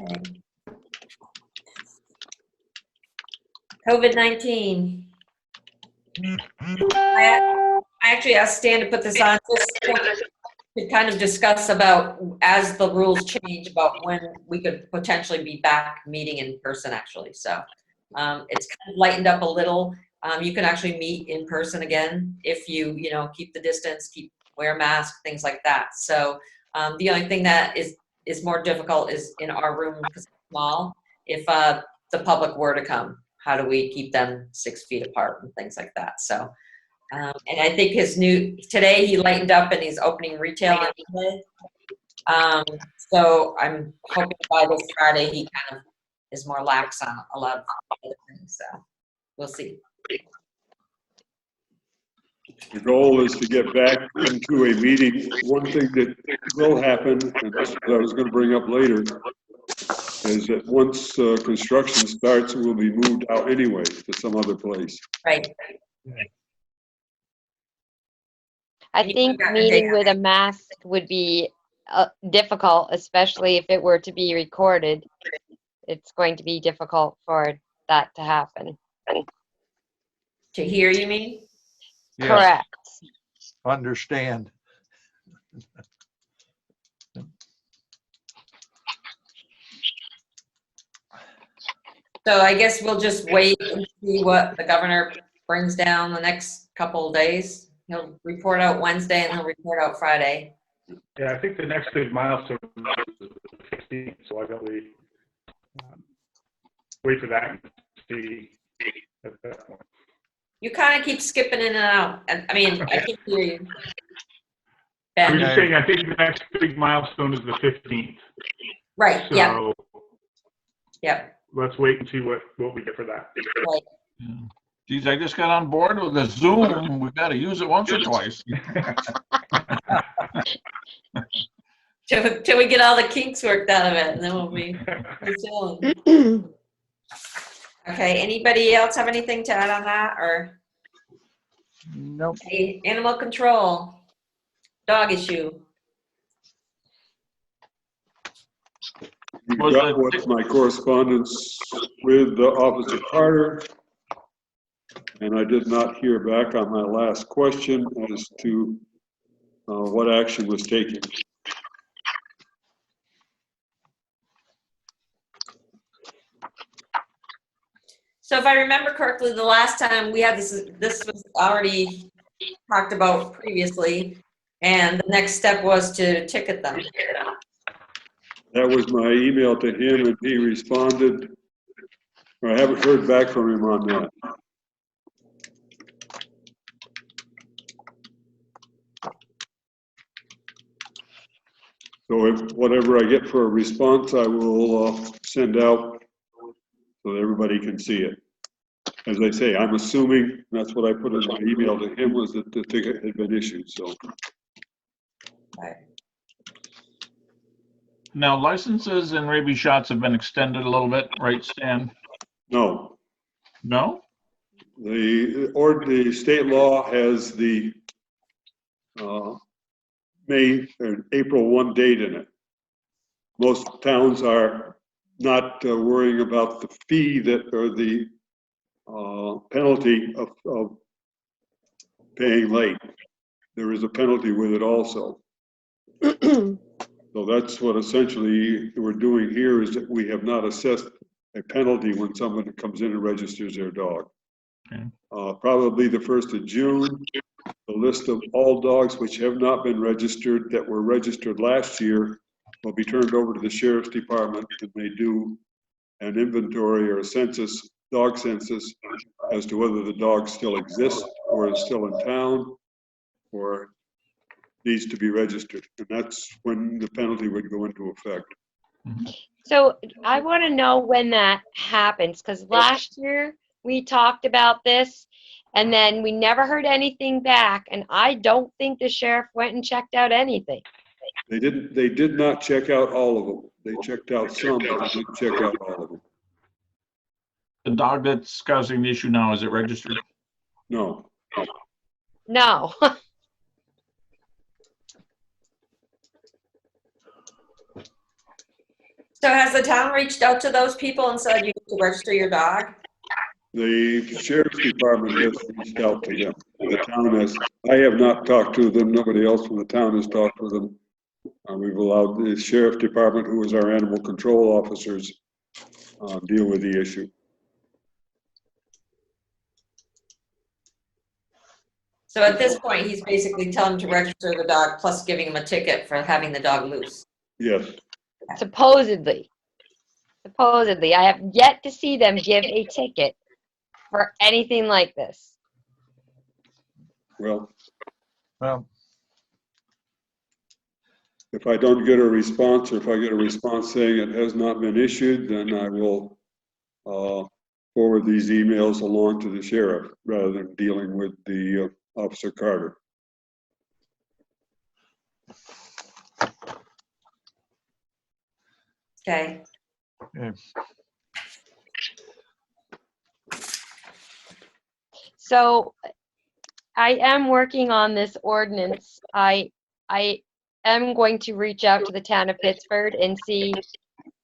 A: Okay. COVID-19. I actually asked Stan to put this on just to kind of discuss about, as the rules change, about when we could potentially be back meeting in person, actually. So it's kind of lightened up a little. You can actually meet in person again if you keep the distance, wear a mask, things like that. So the only thing that is more difficult is in our room because it's small. If the public were to come, how do we keep them 6 feet apart and things like that? So, and I think today he lightened up and he's opening retail on Monday. So I'm hoping by this Friday he kind of is more lax on a lot of other things. So we'll see.
E: The goal is to get back into a meeting. One thing that will happen, and this I was going to bring up later, is that once construction starts, we'll be moved out anyway to some other place.
A: Right.
B: I think meeting with a mask would be difficult, especially if it were to be recorded. It's going to be difficult for that to happen.
A: To hear, you mean?
F: Yes,
B: Correct.
F: understand.
A: So I guess we'll just wait and see what the governor brings down the next couple of days. He'll report out Wednesday and he'll report out Friday.
C: Yeah, I think the next big milestone is the 15th, so why don't we wait for that and see at that point.
A: You kind of keep skipping in and out. I mean, I can hear you.
C: I'm
A: Ben.
C: just saying, I think the next big milestone is the 15th.
A: Right,
C: So
A: yeah. Yep.
C: let's wait and see what we get for that.
A: Right.
D: Geez, I just got on board with the Zoom. We've got to use it once or twice.
A: Till we get all the kinks worked out of it, and then we'll be chilling. Okay, anybody else have anything to add on that, or?
F: Nope.
A: Okay, animal control, dog issue.
E: You got what's my correspondence with the Officer Carter, and I did not hear back on my last question as to what action was taken.
A: So if I remember correctly, the last time we had this was already talked about previously, and the next step was to ticket them.
E: That was my email to him, and he responded. I haven't heard back from him on that. So if whatever I get for a response, I will send out so that everybody can see it. As I say, I'm assuming, that's what I put in my email to him, was that the ticket had been issued, so.
A: Right.
D: Now, licenses and rabies shots have been extended a little bit, right, Stan?
E: No,
D: No?
E: the state law has the May or April 1 date in it. Most towns are not worrying about the fee that, or the penalty of paying late. There is a penalty with it also. So that's what essentially we're doing here, is that we have not assessed a penalty when someone comes in and registers their dog.
D: Okay.
E: Probably the 1st of June, the list of all dogs which have not been registered that were registered last year will be turned over to the Sheriff's Department, and they do an inventory or a census, dog census, as to whether the dog still exists or is still in town or needs to be registered. And that's when the penalty would go into effect.
B: So I want to know when that happens, because last year we talked about this and then we never heard anything back. And I don't think the sheriff went and checked out anything.
E: They did not check out all of them. They checked out some, but they didn't check out all of them.
D: The dog that's causing the issue now, is it registered?
E: No.
B: No.
A: So has the town reached out to those people and said you need to register your dog?
E: The sheriff's department has reached out to them. The town has, I have not talked to them. Nobody else from the town has talked with them. We've allowed the sheriff department, who is our animal control officers, deal with the issue.
A: So at this point, he's basically telling him to register the dog plus giving him a ticket for having the dog loose.
E: Yes.
B: Supposedly. Supposedly. I have yet to see them give a ticket for anything like this.
E: Well,
F: Well,
E: if I don't get a response, or if I get a response saying it has not been issued, then I will forward these emails along to the sheriff rather than dealing with the Officer Carter.
A: Okay.
F: yeah.
B: So I am working on this ordinance. I am going to reach out to the town of Pittsford and see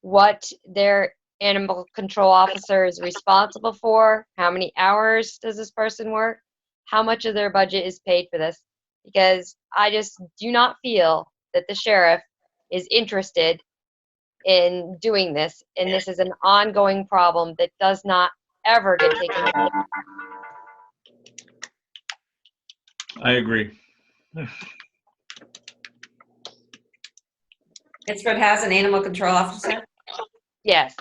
B: what their animal control officer is responsible for, how many hours does this person work, how much of their budget is paid for this, because I just do not feel that the sheriff is interested in doing this, and this is an ongoing problem that does not ever get taken care of.
D: I agree.
A: Pittsford has an animal control officer?
B: Yes.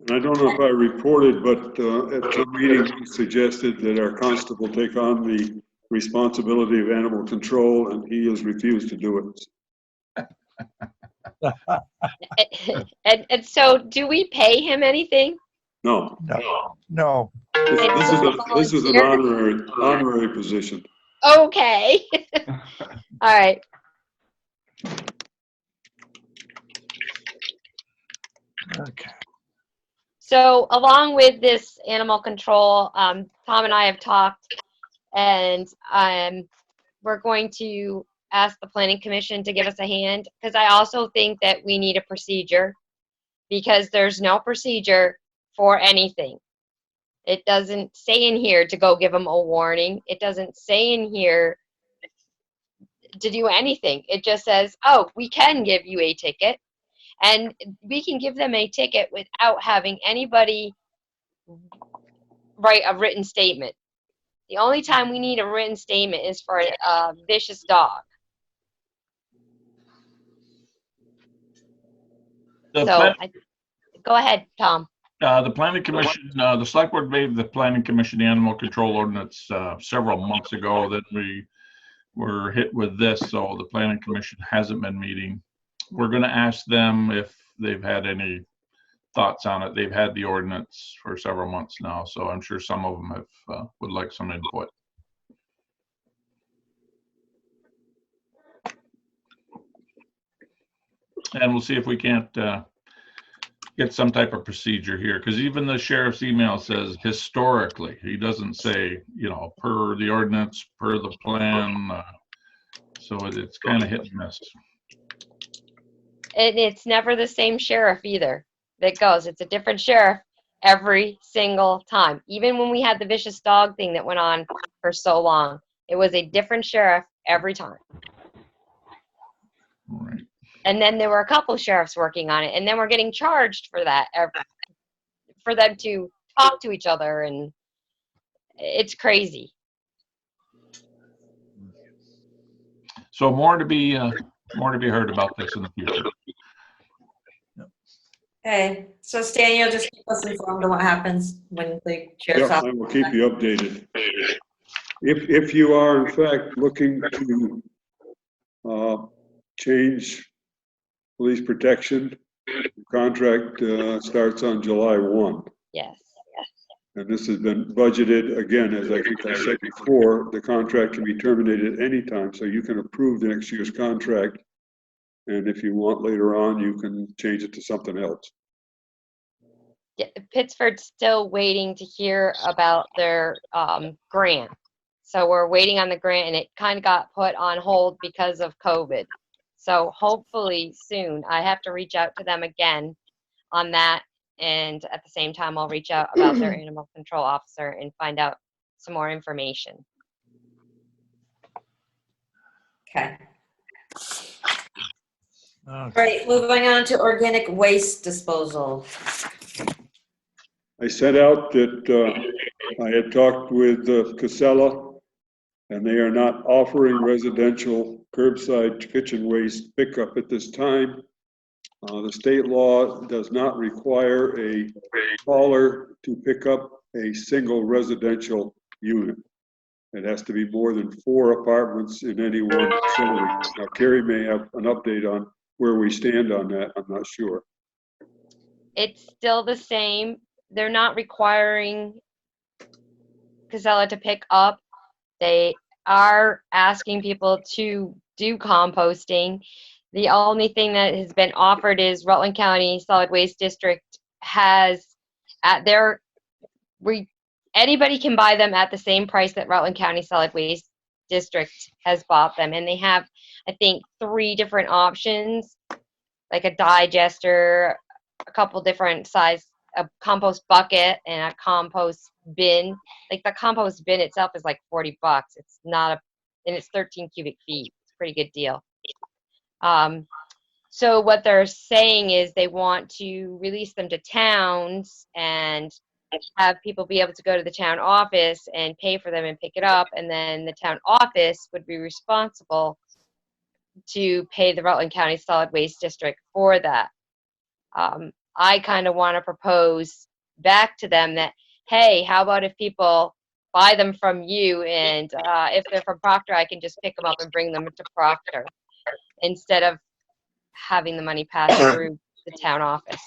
E: And I don't know if I reported, but at the meeting we suggested that our constable take on the responsibility of animal control, and he has refused to do it.
B: And so do we pay him anything?
E: No,
F: No,
E: this is an honorary position.
B: Okay. All right.
F: okay.
B: So along with this animal control, Tom and I have talked, and we're going to ask the planning commission to give us a hand, because I also think that we need a procedure, because there's no procedure for anything. It doesn't say in here to go give them a warning. It doesn't say in here to do anything. It just says, oh, we can give you a ticket, and we can give them a ticket without having anybody write a written statement. The only time we need a written statement is for a vicious dog. So go ahead, Tom.
D: The planning commission, the select board made the planning commission the animal control ordinance several months ago. Then we were hit with this, so the planning commission hasn't been meeting. We're going to ask them if they've had any thoughts on it. They've had the ordinance for several months now, so I'm sure some of them have would like some input. And we'll see if we can't get some type of procedure here, because even the sheriff's email says historically. He doesn't say, you know, per the ordinance, per the plan. So it's kind of hit and miss.
B: And it's never the same sheriff either that goes. It's a different sheriff every single time. Even when we had the vicious dog thing that went on for so long, it was a different sheriff every time.
D: Right.
B: And then there were a couple sheriffs working on it, and then we're getting charged for that, for them to talk to each other, and it's crazy.
D: So more to be heard about this in the future.
A: Okay, so Stan, you'll just keep us informed on what happens when the sheriff's
E: Yep,
A: office.
E: I will keep you updated. If you are in fact looking to change police protection, the contract starts on July 1.
B: Yes.
E: And this has been budgeted, again, as I think I said before, the contract can be terminated anytime, so you can approve the next year's contract. And if you want later on, you can change it to something else.
B: Yeah, Pittsford's still waiting to hear about their grant. So we're waiting on the grant, and it kind of got put on hold because of COVID. So hopefully soon, I have to reach out to them again on that. And at the same time, I'll reach out about their animal control officer and find out some more information.
A: Okay.
F: Okay.
A: All right, moving on to organic waste disposal.
E: I sent out that I had talked with Casella, and they are not offering residential curbside kitchen waste pickup at this time. The state law does not require a hauler to pick up a single residential unit. It has to be more than 4 apartments in any one facility. Now, Carrie may have an update on where we stand on that. I'm not sure.
B: It's still the same. They're not requiring Casella to pick up. They are asking people to do composting. The only thing that has been offered is Rutland County Solid Waste District has at their, anybody can buy them at the same price that Rutland County Solid Waste District has bought them. And they have, I think, 3 different options, like a digester, a couple different size, a compost bucket, and a compost bin. Like the compost bin itself is like $40. It's not and it's 13 cubic feet. It's a pretty good deal. So what they're saying is they want to release them to towns and have people be able to go to the town office and pay for them and pick it up, and then the town office would be responsible to pay the Rutland County Solid Waste District for that. I kind of want to propose back to them that, hey, how about if people buy them from you, and if they're from Proctor, I can just pick them up and bring them to Proctor instead of having the money pass through the town office.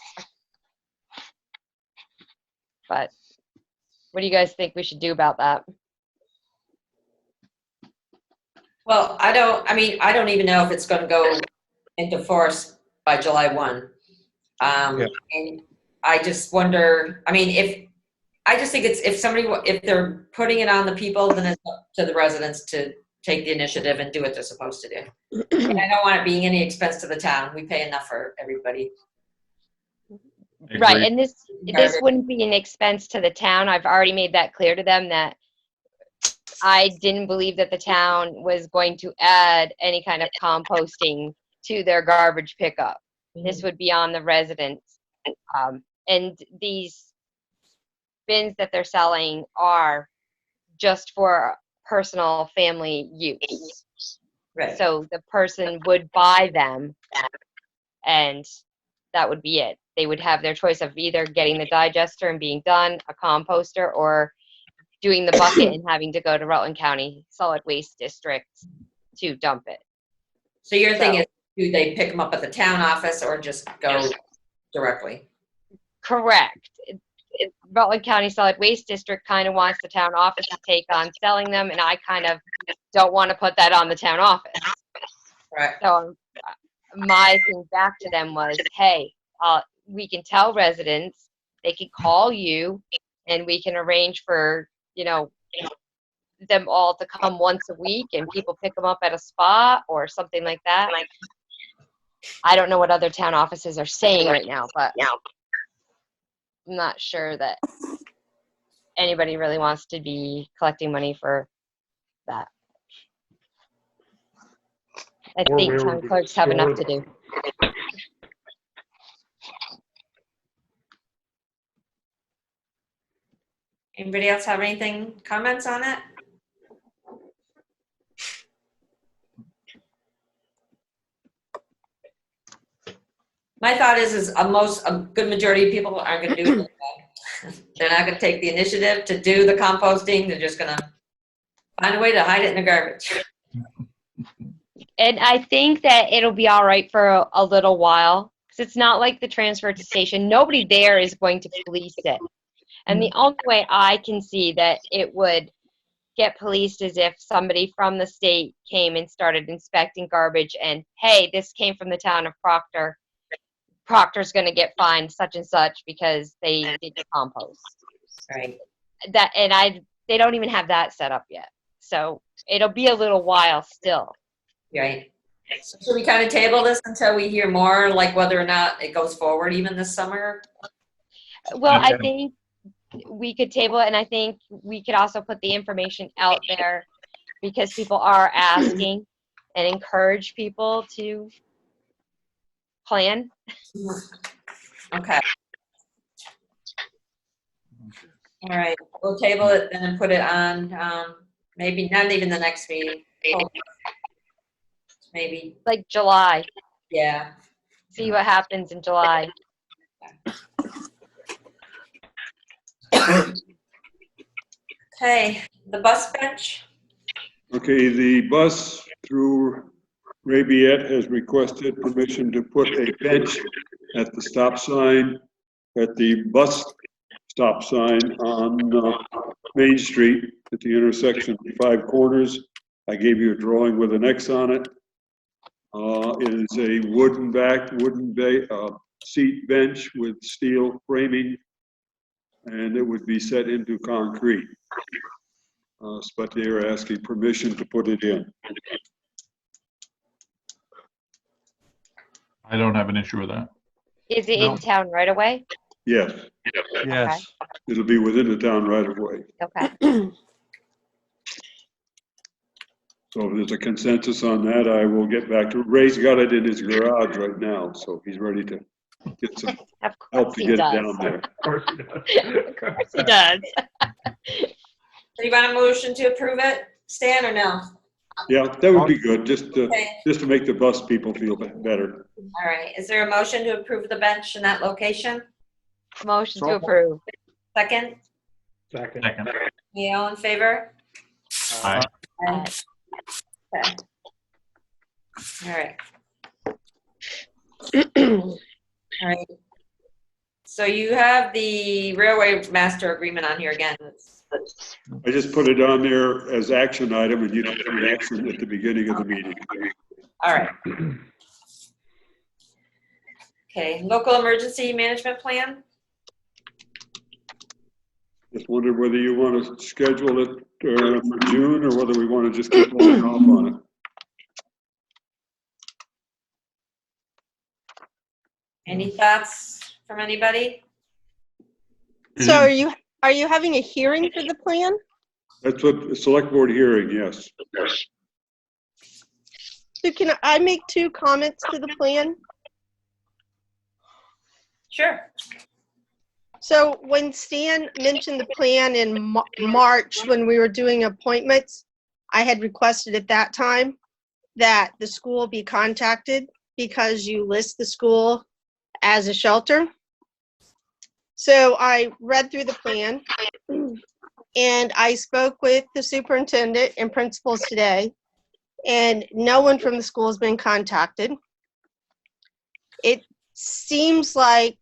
B: But what do you guys think we should do about that?
A: Well, I don't even know if it's going to go into force by July 1.
F: Yeah.
A: And I just wonder, I just think it's, if they're putting it on the people, then it's up to the residents to take the initiative and do what they're supposed to do. And I don't want it being any expense to the town. We pay enough for everybody.
B: Right, and this wouldn't be an expense to the town. I've already made that clear to them that I didn't believe that the town was going to add any kind of composting to their garbage pickup. This would be on the residents. And these bins that they're selling are just for personal family use.
A: Right.
B: So the person would buy them, and that would be it. They would have their choice of either getting the digester and being done, a composter, or doing the bucket and having to go to Rutland County Solid Waste District to dump it.
A: So your thing is, do they pick them up at the town office or just go directly?
B: Correct. Rutland County Solid Waste District kind of wants the town office to take on selling them, and I kind of don't want to put that on the town office.
A: Right.
B: So my thing back to them was, hey, we can tell residents, they can call you, and we can arrange for, them all to come once a week, and people pick them up at a spot or something like that. I don't know what other town offices are saying right now, but I'm not sure that anybody really wants to be collecting money for that. I
C: Or
B: think
C: where
B: town
C: would
B: clerks have enough to
C: store
B: do.
A: Anybody else have comments on it? My thought is a good majority of people aren't going to do it. They're not going to take the initiative to do the composting. They're just going to find a way to hide it in the garbage.
B: And I think that it'll be all right for a little while, because it's not like the transfer station. Nobody there is going to police it. And the only way I can see that it would get policed is if somebody from the state came and started inspecting garbage and, hey, this came from the town of Proctor. Proctor's going to get fined such and such because they did compost.
A: Right.
B: They don't even have that set up yet. So it'll be a little while still.
A: Right. So should we kind of table this until we hear more, like whether or not it goes forward even this summer?
B: Well, I
F: Okay.
B: think we could table it, and I think we could also put the information out there because people are asking, and encourage people to plan.
A: Okay. All right, we'll table it then and put it on, maybe not even the next meeting. Oh, maybe,
B: Like July,
A: yeah.
B: see what happens in July.
A: Okay, the bus bench.
E: Okay, the bus through Rabies has requested permission to put a bench at the stop sign, at the bus stop sign on Main Street at the intersection of 5 corners. I gave you a drawing with an X on it. It is a wooden seat bench with steel framing, and it would be set into concrete. But they are asking permission to put it in.
D: I don't have an issue with that.
B: Is it
F: No.
B: in town right away?
E: Yes,
F: Yes.
E: it'll be within the town right of way.
B: Okay.
E: So if there's a consensus on that, I will get back to, Ray's got it in his garage right now, so he's ready to get some
B: Of
E: help
B: course
E: to
B: he
E: get it
B: does.
E: down there.
C: Of course it does.
B: Of course he does.
A: Do you want a motion to approve it, Stan, or no?
E: Yeah, that would be good, just
A: Okay,
E: to make the bus people feel better.
A: all right. Is there a motion to approve the bench in that location?
B: Motion to
F: So-
B: approve.
A: Second?
C: Second.
D: Second.
A: You all in favor?
D: Aye.
A: Aye. Okay. All right. All right. So you have the railway master agreement on here again.
E: I just put it on there as action item, and you don't have an action at the beginning of the meeting.
A: All right. Okay, local emergency management plan?
E: Just wondered whether you want to schedule it for June, or whether we want to just keep holding off on it.
A: Any thoughts from anybody?
H: So are you having a hearing for the plan?
E: That's what the select board hearing, yes.
H: So can I make 2 comments to the plan?
A: Sure.
H: So when Stan mentioned the plan in March, when we were doing appointments, I had requested at that time that the school be contacted because you list the school as a shelter. So I read through the plan and I spoke with the superintendent and principals today, and no one from the school has been contacted. It seems like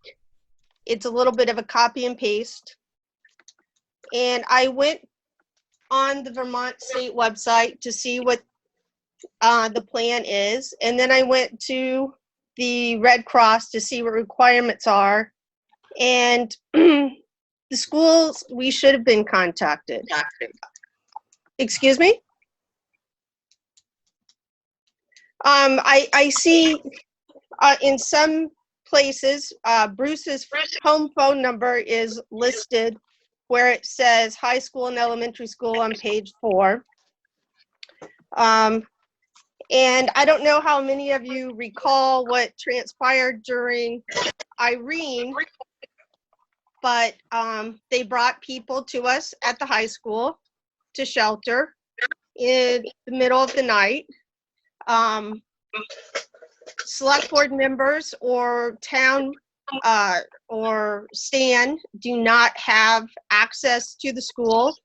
H: it's a little bit of a copy and paste. And I went on the Vermont State website to see what the plan is. And then I went to the Red Cross to see what requirements are. And the schools, we should have been contacted. Excuse me? I see in some places, Bruce's home phone number is listed where it says high school and elementary school on page 4. And I don't know how many of you recall what transpired during Irene, but they brought people to us at the high school to shelter in the middle of the night. Select board members or town or Stan do not have access to the school.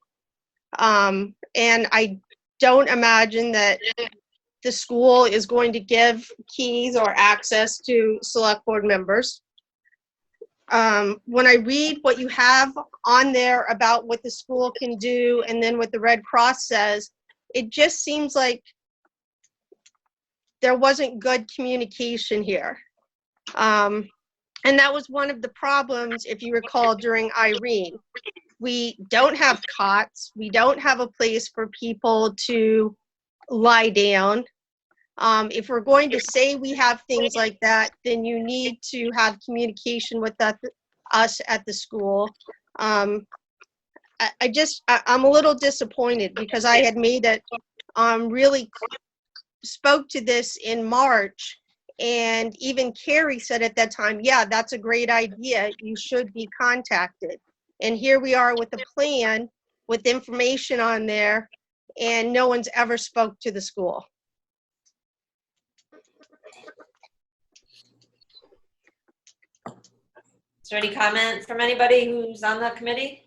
H: And I don't imagine that the school is going to give keys or access to select board members. When I read what you have on there about what the school can do and then what the Red Cross says, it just seems like there wasn't good communication here. And that was one of the problems, if you recall, during Irene. We don't have cots. We don't have a place for people to lie down. If we're going to say we have things like that, then you need to have communication with us at the school. I'm a little disappointed because I had made it, really spoke to this in March, and even Carrie said at that time, yeah, that's a great idea. You should be contacted. And here we are with a plan with information on there, and no one's ever spoke to the school.
A: Is there any comments from anybody who's on the committee?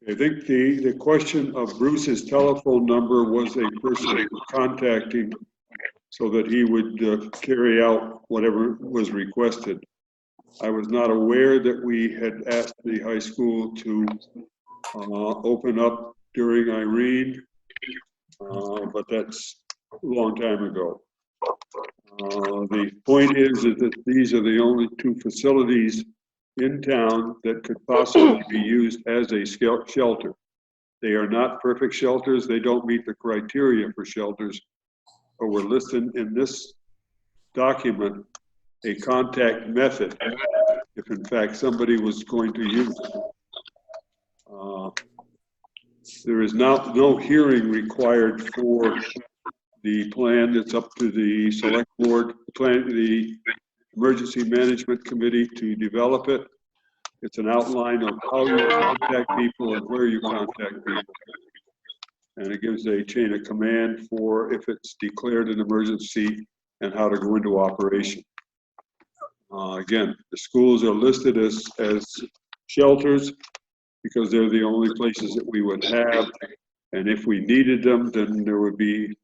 E: I think the question of Bruce's telephone number was a person contacting so that he would carry out whatever was requested. I was not aware that we had asked the high school to open up during Irene, but that's a long time ago. The point is that these are the only two facilities in town that could possibly be used as a shelter. They are not perfect shelters. They don't meet the criteria for shelters, but we're listing in this document a contact method if in fact somebody was going to use it. There is no hearing required for the plan. It's up to the select board, the emergency management committee to develop it. It's an outline of how you contact people and where you contact people. And it gives a chain of command for if it's declared an emergency and how to go into operation. Again, the schools are listed as shelters because they're the only places that we would have. And if we needed them, then there would be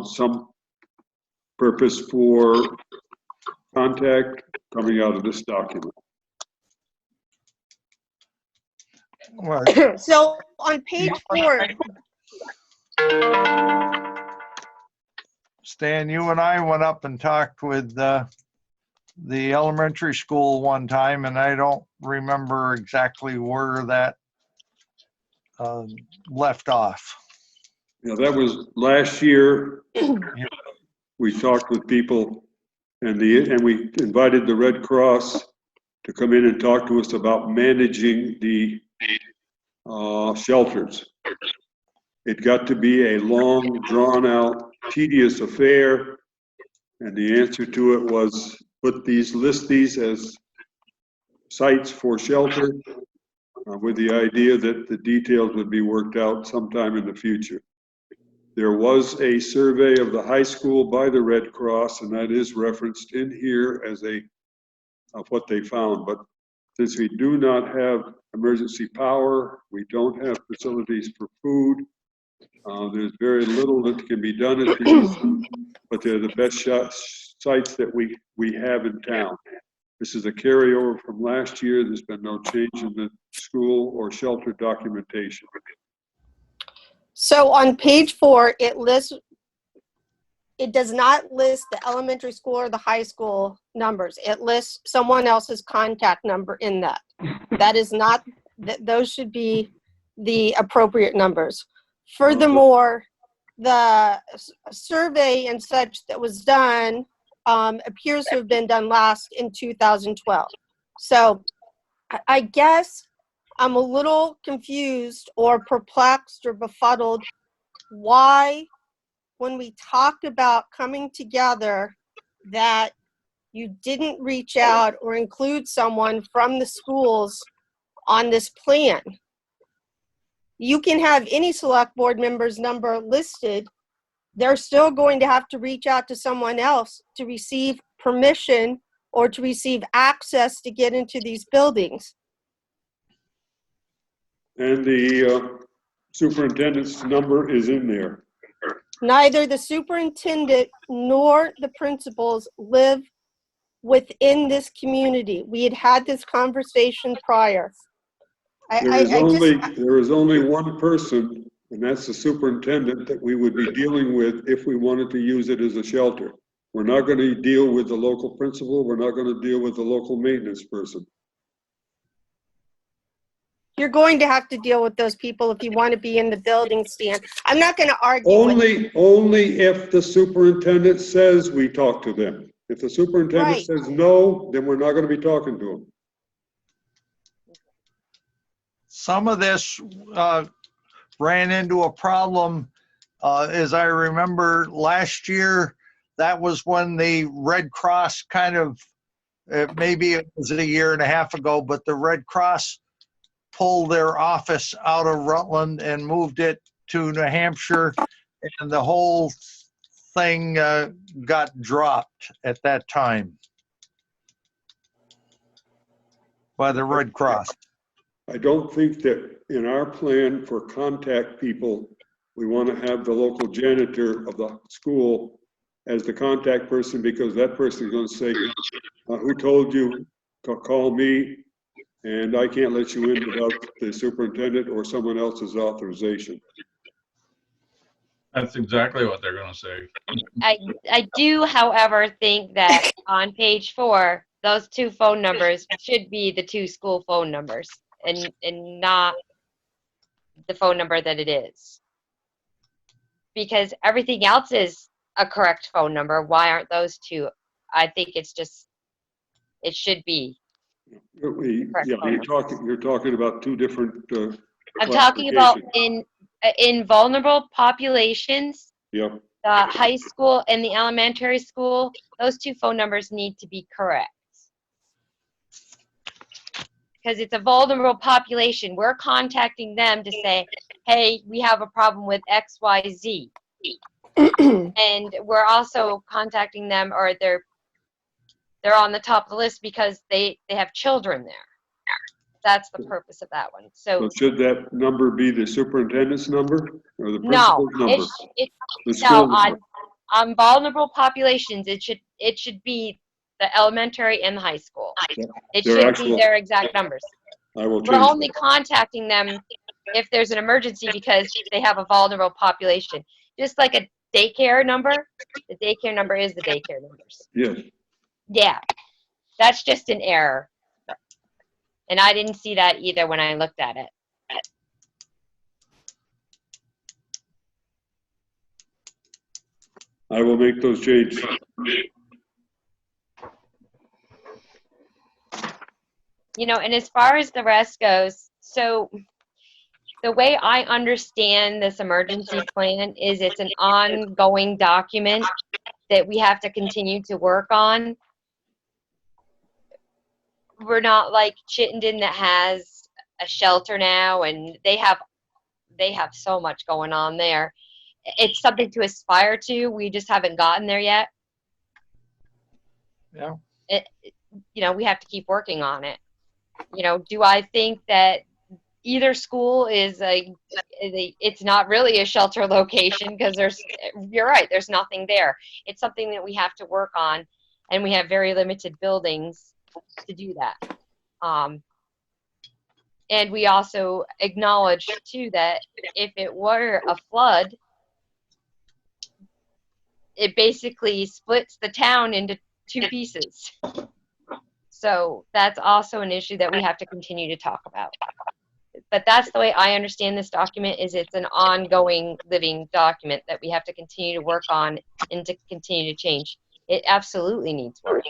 E: some purpose for contact coming out of this document.
F: Well,
H: So on page 4,
F: Stan, you and I went up and talked with the elementary school one time, and I don't remember exactly where that left off.
E: Yeah, that was last year. We talked with people and we invited the Red Cross to come in and talk to us about managing the shelters. It got to be a long, drawn-out, tedious affair, and the answer to it was list these as sites for shelter, with the idea that the details would be worked out sometime in the future. There was a survey of the high school by the Red Cross, and that is referenced in here as of what they found. But since we do not have emergency power, we don't have facilities for food, there's very little that can be done at these, but they're the best sites that we have in town. This is a carryover from last year. There's been no change in the school or shelter documentation.
H: so on page 4, it does not list the elementary school or the high school numbers. It lists someone else's contact number in that. That is not, those should be the appropriate numbers. Furthermore, the survey and such that was done appears to have been done last in 2012. So I guess I'm a little confused or perplexed or befuddled why, when we talked about coming together, that you didn't reach out or include someone from the schools on this plan. You can have any select board member's number listed. They're still going to have to reach out to someone else to receive permission or to receive access to get into these buildings.
E: And the superintendent's number is in there.
H: Neither the superintendent nor the principals live within this community. We had had this conversation prior.
E: There is only one person, and that's the superintendent, that we would be dealing with if we wanted to use it as a shelter. We're not going to deal with the local principal. We're not going to deal with the local maintenance person.
H: You're going to have to deal with those people if you want to be in the building, Stan. I'm not going to argue with
E: Only if the superintendent says we talk to them. If the superintendent
H: Right.
E: says no, then we're not gonna be talking to them.
F: Some of this ran into a problem, as I remember last year. That was when the Red Cross kind of, maybe it was a year and a half ago, but the Red Cross pulled their office out of Rutland and moved it to New Hampshire, and the whole thing got dropped at that time by the Red Cross.
E: I don't think that in our plan for contact people, we want to have the local janitor of the school as the contact person, because that person is going to say, who told you to call me? And I can't let you in without the superintendent or someone else's authorization.
D: That's exactly what they're gonna say.
B: I do, however, think that on page 4, those 2 phone numbers should be the 2 school phone numbers and not the phone number that it is. Because everything else is a correct phone number. Why aren't those 2? I think it's just, it should be.
E: Yeah, you're talking about 2 different
B: I'm talking about
E: classifications.
B: in vulnerable populations,
E: Yeah,
B: the high school and the elementary school, those 2 phone numbers need to be correct. Because it's a vulnerable population. We're contacting them to say, hey, we have a problem with XYZ. And we're also contacting them, or they're on the top of the list because they have children there. That's the purpose of that one.
E: so should that number be the superintendent's number or the
B: No,
E: principal's number?
B: it
E: The
B: no,
E: school number.
B: on vulnerable populations, it should be the elementary and the high school. It
E: Their
B: should
E: actual-
B: be their exact numbers.
E: I will
B: We're
E: change
B: only contacting them if there's an emergency because they have a vulnerable population. Just like a daycare number, the daycare number is the daycare numbers.
E: Yes,
B: Yeah, that's just an error. And I didn't see that either when I looked at it.
E: I will make those changes.
B: You know, and as far as the rest goes, so the way I understand this emergency plan is it's an ongoing document that we have to continue to work on. We're not like Chittenden that has a shelter now, and they have so much going on there. It's something to aspire to. We just haven't gotten there yet.
F: Yeah.
B: You know, we have to keep working on it. You know, do I think that either school is it's not really a shelter location because you're right, there's nothing there. It's something that we have to work on, and we have very limited buildings to do that. And we also acknowledge too that if it were a flood, it basically splits the town into 2 pieces. So that's also an issue that we have to continue to talk about. But that's the way I understand this document, is it's an ongoing living document that we have to continue to work on and to continue to change. It absolutely needs work.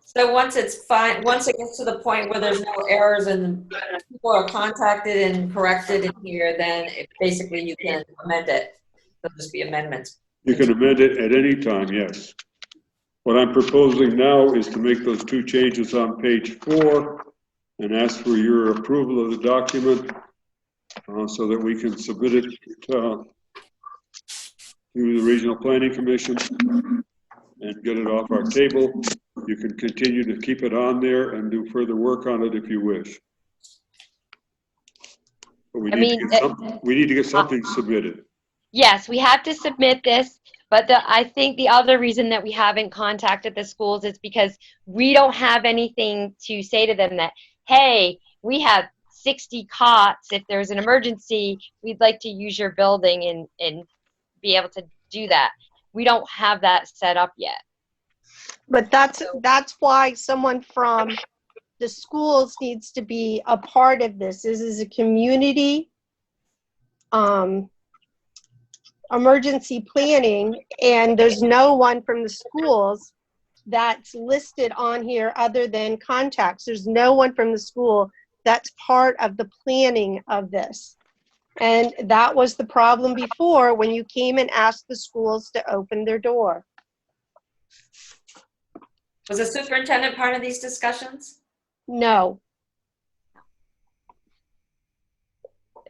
A: So once it's fine, once it gets to the point where there's no errors and people are contacted and corrected in here, then basically you can amend it. There'll just be amendments.
E: You can amend it at any time, yes. What I'm proposing now is to make those 2 changes on page 4 and ask for your approval of the document so that we can submit it to the Regional Planning Commission and get it off our table. You can continue to keep it on there and do further work on it if you wish. But we need to get something submitted.
B: Yes, we have to submit this, but I think the other reason that we haven't contacted the schools is because we don't have anything to say to them that, hey, we have 60 cots. If there's an emergency, we'd like to use your building and be able to do that. We don't have that set up yet.
H: But that's why someone from the schools needs to be a part of this. This is a community emergency planning, and there's no one from the schools that's listed on here other than contacts. There's no one from the school that's part of the planning of this. And that was the problem before when you came and asked the schools to open their door.
A: Was the superintendent part of these discussions?
H: No.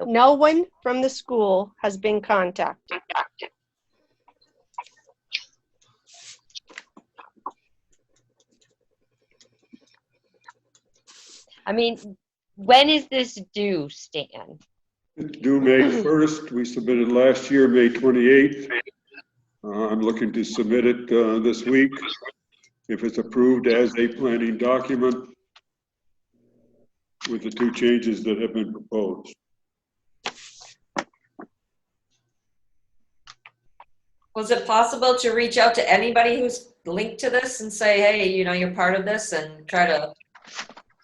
H: No one from the school has been contacted.
B: I mean, when is this due, Stan?
E: It's due May 1st. We submitted last year, May 28th. I'm looking to submit it this week. If it's approved as a planning document with the 2 changes that have been proposed.
A: Was it possible to reach out to anybody who's linked to this and say, hey, you know, you're part of this, and try to,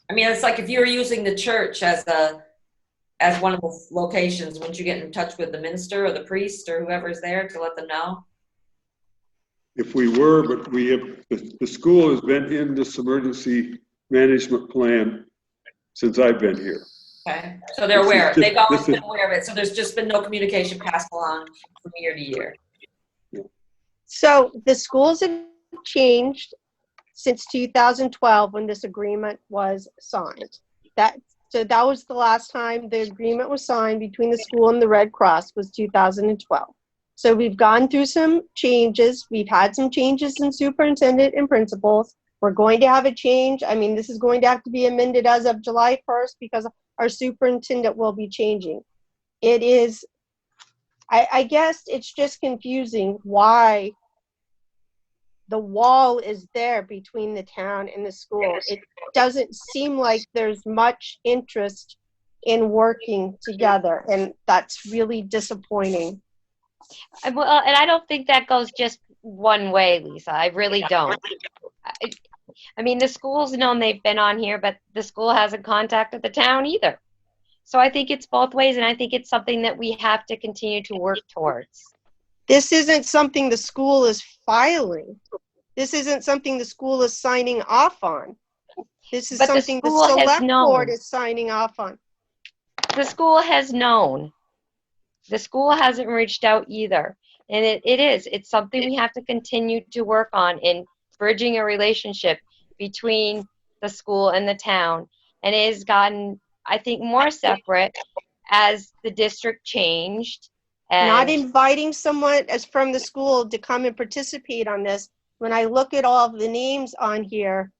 A: I mean, it's like if you were using the church as one of the locations, wouldn't you get in touch with the minister or the priest or whoever's there to let them know?
E: If we were, but we have, the school has been in this emergency management plan since I've been here.
A: Okay, so they're aware. They've always been aware of it. So there's just been no communication passed along from year to year.
H: So the schools have changed since 2012 when this agreement was signed. So that was the last time the agreement was signed between the school and the Red Cross, was 2012. So we've gone through some changes. We've had some changes in superintendent and principals. We're going to have a change. I mean, this is going to have to be amended as of July 1st because our superintendent will be changing. It is, I guess it's just confusing why the wall is there between the town and the school. It doesn't seem like there's much interest in working together, and that's really disappointing.
B: Well, and I don't think that goes just one way, Lisa. I really don't. I mean, the school's known they've been on here, but the school hasn't contacted the town either. So I think it's both ways, and I think it's something that we have to continue to work towards.
H: This isn't something the school is filing. This isn't something the school is signing off on. This is
B: But
H: something the
B: school has
H: select
B: known.
H: board is signing off on.
B: The school has known. The school hasn't reached out either. And it's something we have to continue to work on in bridging a relationship between the school and the town. And it has gotten, I think, more separate as the district changed. And
H: Not inviting someone as from the school to come and participate on this. When I look at all of the names on here,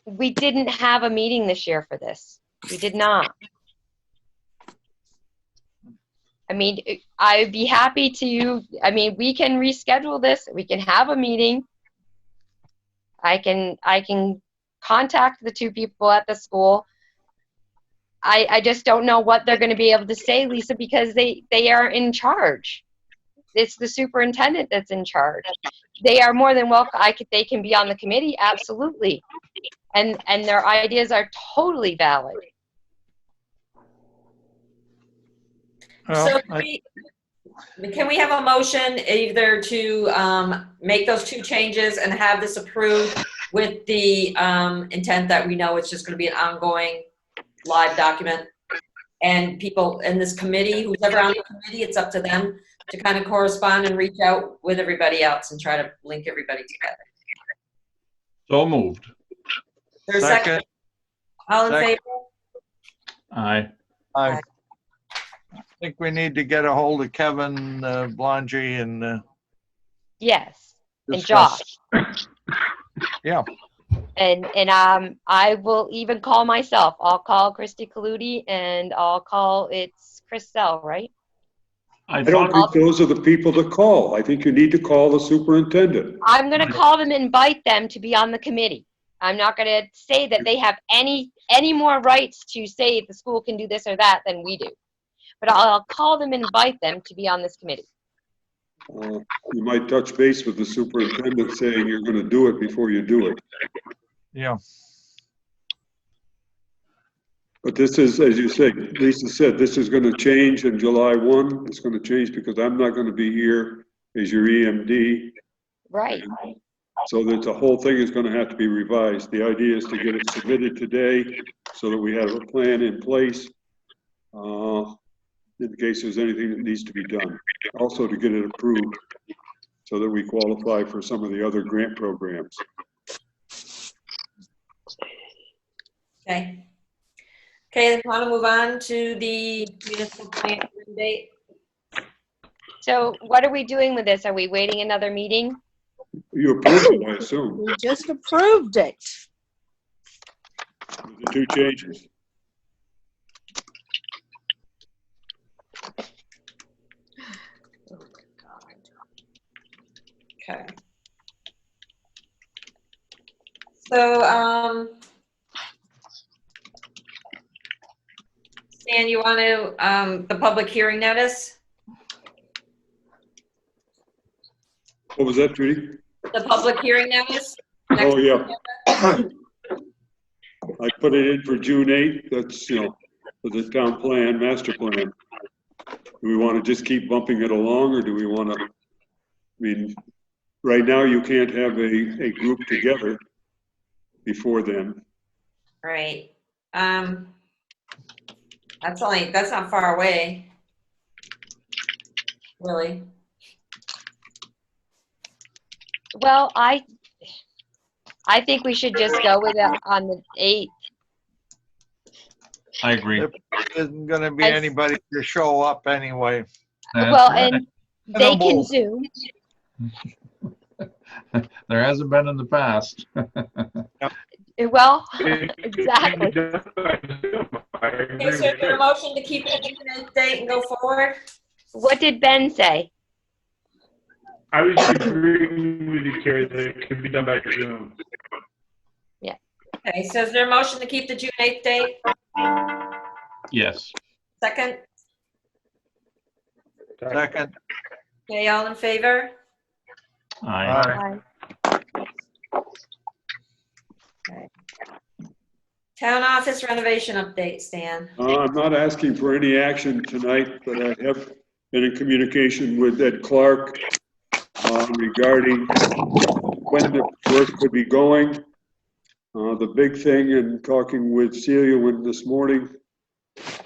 B: we didn't have a meeting this year for this. We did not. I mean, I'd be happy to, I mean, we can reschedule this. We can have a meeting. I can contact the 2 people at the school. I just don't know what they're going to be able to say, Lisa, because they are in charge. It's the superintendent that's in charge. They are more than welcome. They can be on the committee, absolutely. And their ideas are totally valid.
A: So can we have a motion either to make those 2 changes and have this approved with the intent that we know it's just going to be an ongoing live document, and people in this committee, who's ever on the committee, it's up to them to kind of correspond and reach out with everybody else and try to link everybody together.
D: So moved.
A: There's a second. All in favor?
D: Aye.
F: I think we need to get a hold of Kevin Blangy and
B: Yes, and
F: discuss.
B: Josh.
F: Yeah.
B: And I will even call myself. I'll call Christy Colludi, and it's Chris Sell, right?
E: I don't think those are the people to call. I think you need to call the superintendent.
B: I'm going to call them and invite them to be on the committee. I'm not going to say that they have any more rights to say the school can do this or that than we do. But I'll call them and invite them to be on this committee.
E: You might touch base with the superintendent saying you're going to do it before you do it.
F: Yeah.
E: But this is, as you said, Lisa said, this is gonna change in July 1. It's gonna change because I'm not gonna be here as your EMD.
B: Right.
E: So that the whole thing is gonna have to be revised. The idea is to get it submitted today so that we have a plan in place, in case there's anything that needs to be done. Also to get it approved so that we qualify for some of the other grant programs.
A: Okay. Okay, want to move on to the municipal plant date?
B: So what are we doing with this? Are we waiting another meeting?
E: You approved it, I assume,
H: We just approved it.
E: with the 2 changes.
A: Okay. So, Stan, you want to, the public hearing notice?
E: What was that, Judy?
A: The public hearing notice?
E: Oh, yeah. I put it in for June 8th. That's, for the town plan, master plan. Do we want to just keep bumping it along, or do we want to, I mean, right now you can't have a group together before then.
A: Right. That's not far away. Really.
B: Well, I think we should just go with it on the 8th.
D: I agree.
F: There isn't gonna be anybody to show up anyway.
D: That's
B: Well,
D: right.
B: and they can
F: Minimal.
B: Zoom.
D: There hasn't been in the past.
B: Well,
C: It
B: exactly.
C: can be done by Zoom. I agree
A: Okay, so
C: with
A: is there a
C: you.
A: motion to keep it June 8th date and go forward?
B: What did Ben say?
C: I was agreeing with you, Carrie, that it could be done by Zoom.
A: Okay, so is there a motion to keep the June 8th date?
D: Yes.
A: Second?
F: Second,
A: Okay, all in favor?
D: Aye.
A: Town office renovation update, Stan.
E: I'm not asking for any action tonight, but I have been in communication with Ed Clark regarding when the work could be going. The big thing in talking with Celia this morning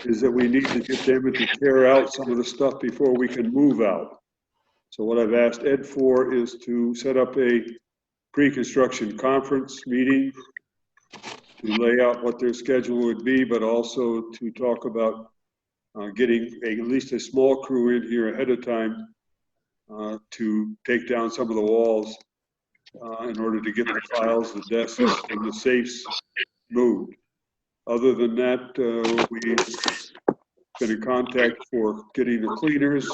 E: is that we need to get them to tear out some of the stuff before we can move out. So what I've asked Ed for is to set up a pre-construction conference meeting to lay out what their schedule would be, but also to talk about getting at least a small crew in here ahead of time to take down some of the walls in order to get the files, the desks, and the safes moved. Other than that, we've been in contact for getting the cleaners,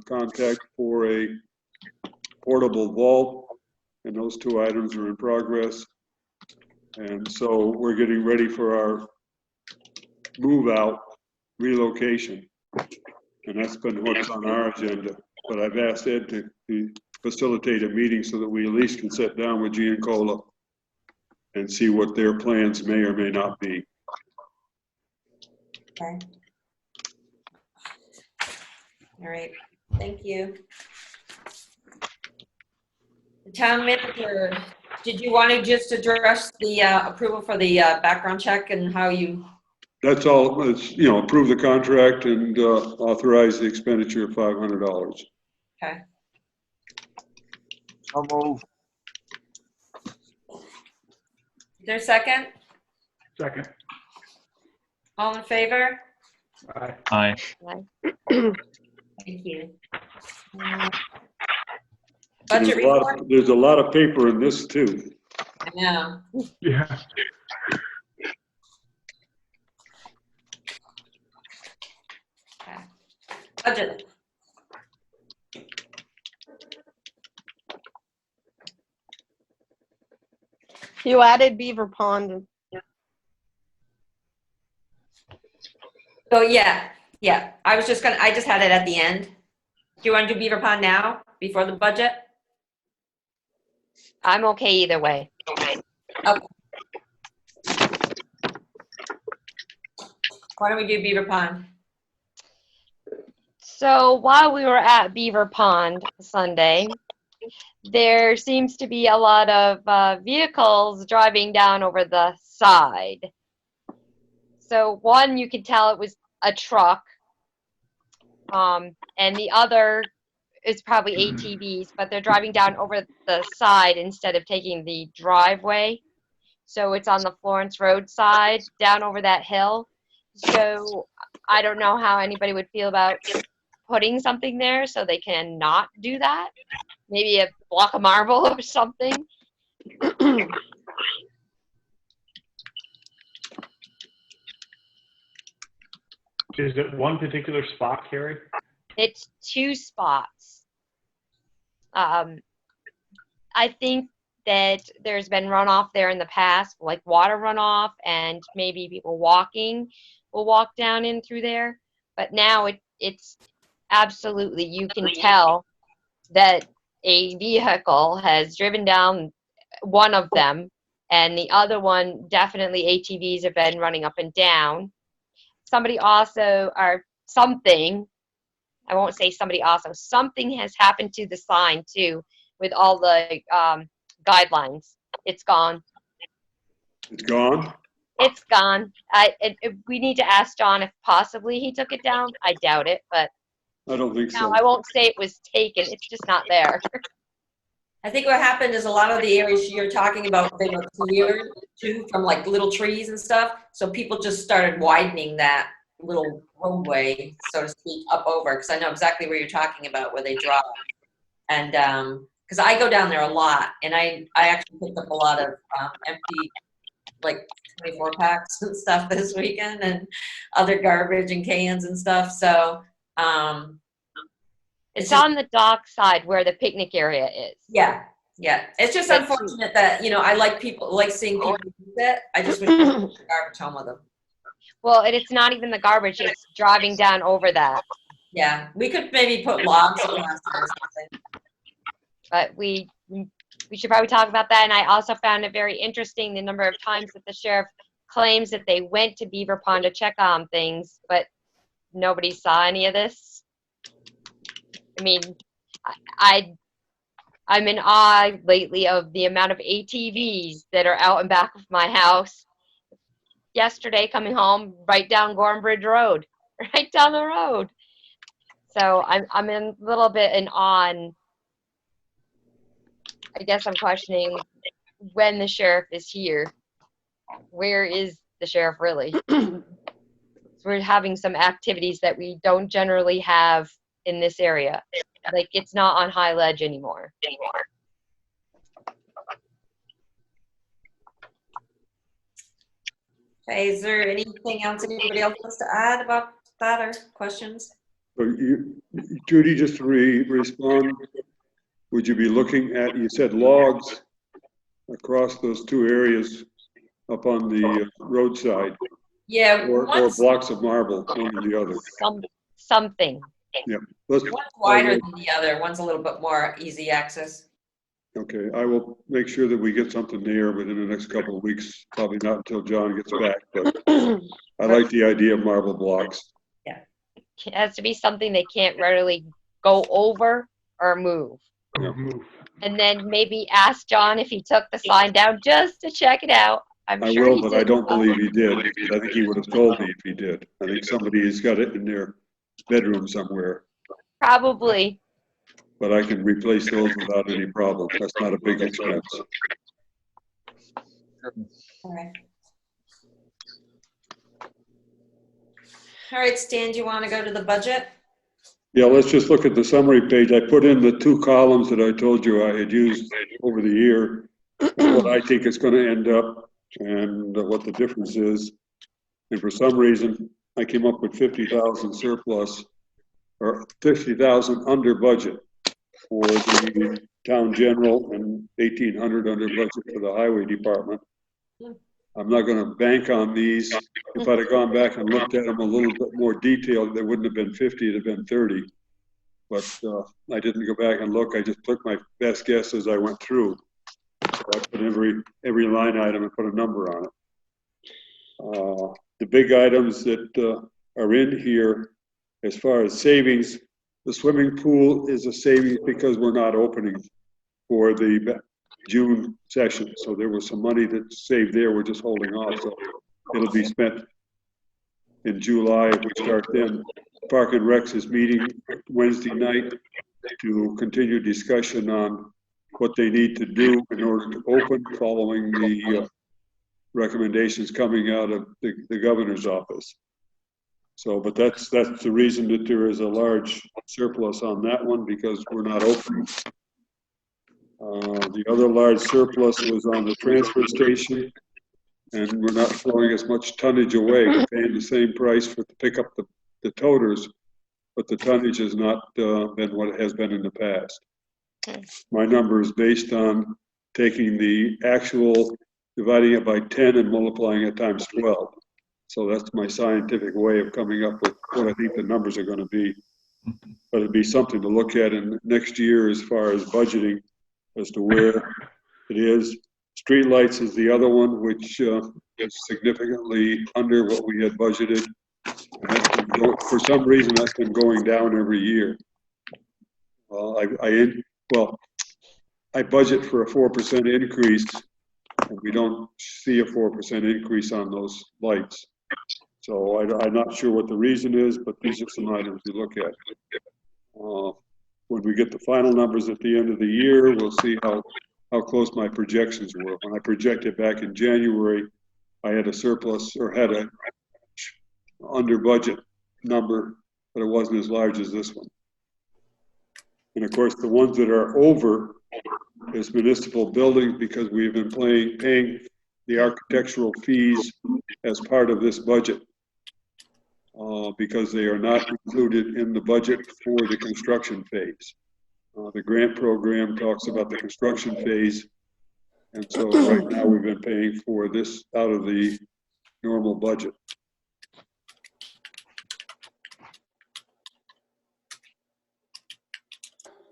E: contact for a portable vault, and those 2 items are in progress. And so we're getting ready for our move out relocation. And that's been what's on our agenda. But I've asked Ed to facilitate a meeting so that we at least can sit down with Giancola and see what their plans may or may not be.
A: Okay. All right, thank you. The town manager, did you want to just address the approval for the background check and how you?
E: That's all. It's, approve the contract and authorize the expenditure of $500.
A: Okay.
F: I'll move.
A: Is there a second?
C: Second.
A: All in favor?
C: Aye.
D: Aye.
A: Thank you. Budget
E: There's a lot
A: report?
E: of, there's a lot of paper in this too.
A: I know.
C: Yeah.
A: Okay. Budget.
H: You added Beaver Pond.
A: Oh, yeah, yeah. I just had it at the end. Do you want to do Beaver Pond now, before the budget?
B: I'm okay either way.
A: Okay. Why don't we do Beaver Pond?
B: So while we were at Beaver Pond Sunday, there seems to be a lot of vehicles driving down over the side. So one, you could tell it was a truck, and the other is probably ATVs, but they're driving down over the side instead of taking the driveway. So it's on the Florence Road side, down over that hill. So I don't know how anybody would feel about putting something there so they can not do that. Maybe a block of marble or something.
C: Is it one particular spot, Carrie?
B: It's 2 spots. I think that there's been runoff there in the past, like water runoff, and maybe people walking will walk down in through there. But now it's absolutely, you can tell that a vehicle has driven down one of them, and the other one, definitely ATVs have been running up and down. Somebody also, or something, I won't say somebody also, something has happened to the sign too, with all the guidelines. It's gone.
E: It's gone?
B: It's gone. We need to ask John if possibly he took it down. I doubt it, but
E: I don't think
B: no,
E: so.
B: I won't say it was taken. It's just not there.
A: I think what happened is a lot of the areas you're talking about, they were cleared too from like little trees and stuff. So people just started widening that little roadway, so to speak, up over. Because I know exactly where you're talking about, where they drop. And because I go down there a lot, and I actually picked up a lot of empty, like 24 packs and stuff this weekend, and other garbage and cans and stuff. So
B: It's on the dock side where the picnic area is.
A: yeah. It's just unfortunate that, I like seeing people use it. I just wish they took the garbage home with them.
B: Well, and it's not even the garbage. It's driving down over that.
A: Yeah, we could maybe put logs across there or something.
B: But we should probably talk about that. And I also found it very interesting the number of times that the sheriff claims that they went to Beaver Pond to check on things, but nobody saw any of this. I mean, I'm in awe lately of the amount of ATVs that are out and back of my house. Yesterday, coming home, right down Gormbridge Road, right down the road. So I'm in a little bit in awe, and I guess I'm questioning when the sheriff is here. Where is the sheriff really? We're having some activities that we don't generally have in this area. Like, it's not on High Ledge anymore.
A: Okay, is there anything else anybody else wants to add about that or questions?
E: So Judy, just to respond, would you be looking at, you said logs across those 2 areas up on the roadside?
A: Yeah,
E: or blocks of marble, one or the other.
B: Something.
E: Yeah.
A: One's wider than the other. One's a little bit more easy access.
E: Okay, I will make sure that we get something there within the next couple of weeks. Probably not until John gets back, but I like the idea of marble blocks.
A: Yeah.
B: It has to be something they can't readily go over or move.
E: Yeah.
B: And then maybe ask John if he took the sign down just to check it out. I
E: will, but I don't believe he did. I think he would have told me if he did. I think somebody's got it in their bedroom somewhere.
B: Probably.
E: But I can replace those without any problem. That's not a big expense.
A: All right, Stan, do you want to go to the budget?
E: Yeah, let's just look at the summary page. I put in the 2 columns that I told you I had used over the year, what I think it's going to end up and what the difference is. And for some reason, I came up with 50,000 surplus, or 50,000 under budget for the town general and 1,800 under budget for the highway department. I'm not going to bank on these. If I'd have gone back and looked at them a little bit more detailed, there wouldn't have been 50, it'd have been 30. But I didn't go back and look. I just took my best guess as I went through. So I put every line item and put a number on it. The big items that are in here, as far as savings, the swimming pool is a savings because we're not opening for the June session. So there was some money that's saved there. We're just holding off. So it'll be spent in July if we start then. Park and Recs is meeting Wednesday night to continue discussion on what they need to do in order to open following the recommendations coming out of the governor's office. So, but that's the reason that there is a large surplus on that one, because we're not opening. The other large surplus was on the transfer station, and we're not throwing as much tonnage away. We're paying the same price to pick up the toters, but the tonnage has not been what it has been in the past. My number is based on taking the actual, dividing it by 10 and multiplying it times 12. So that's my scientific way of coming up with what I think the numbers are going to be. But it'd be something to look at in next year as far as budgeting as to where it is. Streetlights is the other one, which is significantly under what we had budgeted. For some reason, that's been going down every year. I budget for a 4% increase, and we don't see a 4% increase on those lights. So I'm not sure what the reason is, but these are some items to look at. When we get the final numbers at the end of the year, we'll see how close my projections were. When I projected back in January, I had a surplus or had a under budget number, but it wasn't as large as this one. And of course, the ones that are over is municipal buildings, because we've been paying the architectural fees as part of this budget, because they are not included in the budget for the construction phase. The grant program talks about the construction phase, and so right now we've been paying for this out of the normal budget.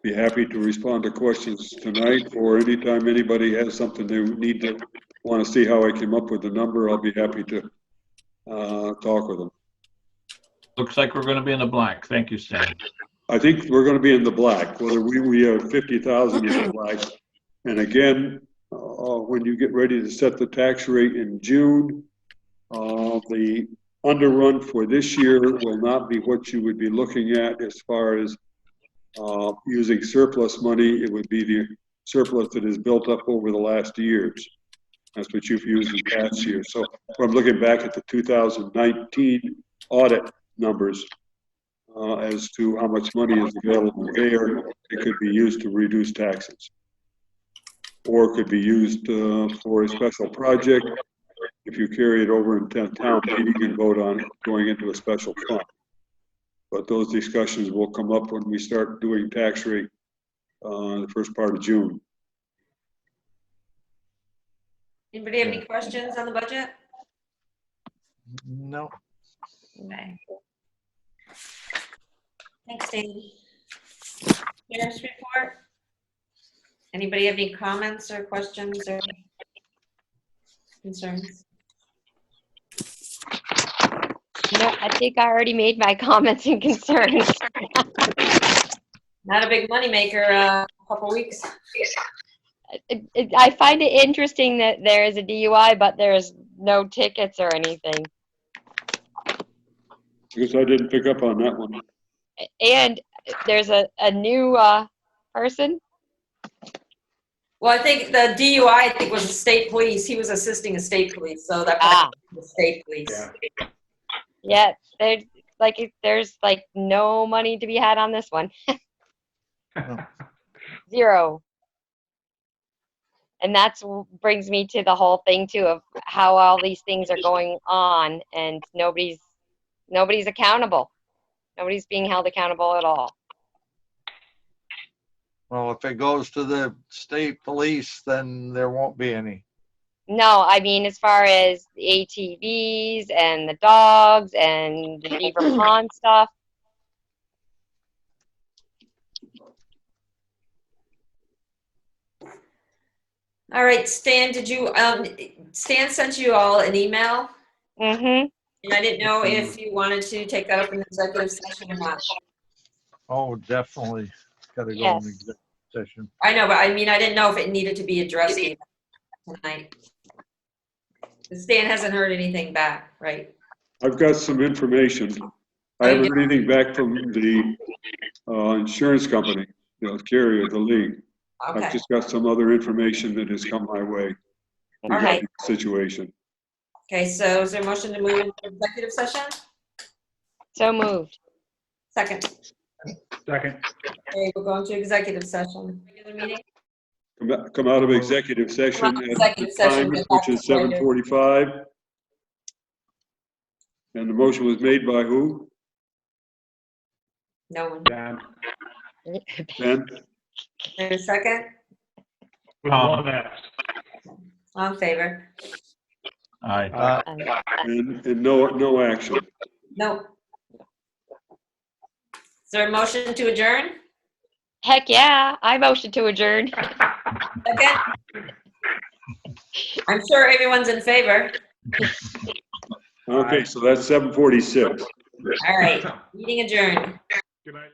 E: Be happy to respond to questions tonight, or anytime anybody has something they want to see how I came up with the number, I'll be happy to talk with them.
D: Looks like we're going to be in the black. Thank you, Stan.
E: I think we're going to be in the black, whether we have 50,000 in the black. And again, when you get ready to set the tax rate in June, the underrun for this year will not be what you would be looking at as far as using surplus money. It would be the surplus that is built up over the last years. That's what you've used in past years. So if I'm looking back at the 2019 audit numbers as to how much money is available there, it could be used to reduce taxes, or it could be used for a special project if you carry it over in town meeting and vote on it going into a special fund. But those discussions will come up when we start doing tax rate the first part of June.
A: Anybody have any questions on the budget?
F: No.
A: Okay. Thanks, Danny. Sheriff's report. Anybody have any comments or questions or concerns?
B: No, I think I already made my comments and concerns.
A: Not a big moneymaker, a couple weeks.
B: I find it interesting that there is a DUI, but there's no tickets or anything.
E: Because I didn't pick up on that one.
B: And there's a new person.
A: Well, I think the DUI, I think, was the state police. He was assisting the state police, so that was the state police.
B: Yeah, there's like no money to be had on this one. Zero. And that's brings me to the whole thing too of how all these things are going on, and nobody's accountable. Nobody's being held accountable at all.
F: Well, if it goes to the state police, then there won't be any.
B: No, I mean, as far as the ATVs and the dogs and the Beaver Pond stuff.
A: All right, Stan, did you, Stan sent you all an email?
B: Mm-hmm.
A: And I didn't know if you wanted to take that up in executive session or not.
F: Oh, definitely. Gotta go in
B: Yes.
F: executive session.
A: I know, but I mean, I didn't know if it needed to be addressed even tonight. Stan hasn't heard anything back, right?
E: I've got some information. I haven't heard anything back from the insurance company, carrier, the league.
A: Okay,
E: I've just got some other information that has come my way regarding the situation.
A: okay, so is there a motion to move into executive session?
B: So moved.
A: Second.
C: Second.
A: Okay, we're going to executive session. Regular meeting?
E: Come out of executive session
A: Come out of
E: at
A: executive
E: the
A: session,
E: time,
A: get back
E: which is
A: to regular.
E: 7:45. And the motion was made by who?
A: No one.
C: Dan.
E: Ben?
A: And a second?
C: With one S.
A: All in favor?
D: Aye.
E: And no action.
A: No. Is there a motion to adjourn?
B: Heck yeah, I motion to adjourn.
A: Second? I'm sure everyone's in favor.
E: Okay, so that's 7:46.
A: All right, meeting adjourned.
C: Good night.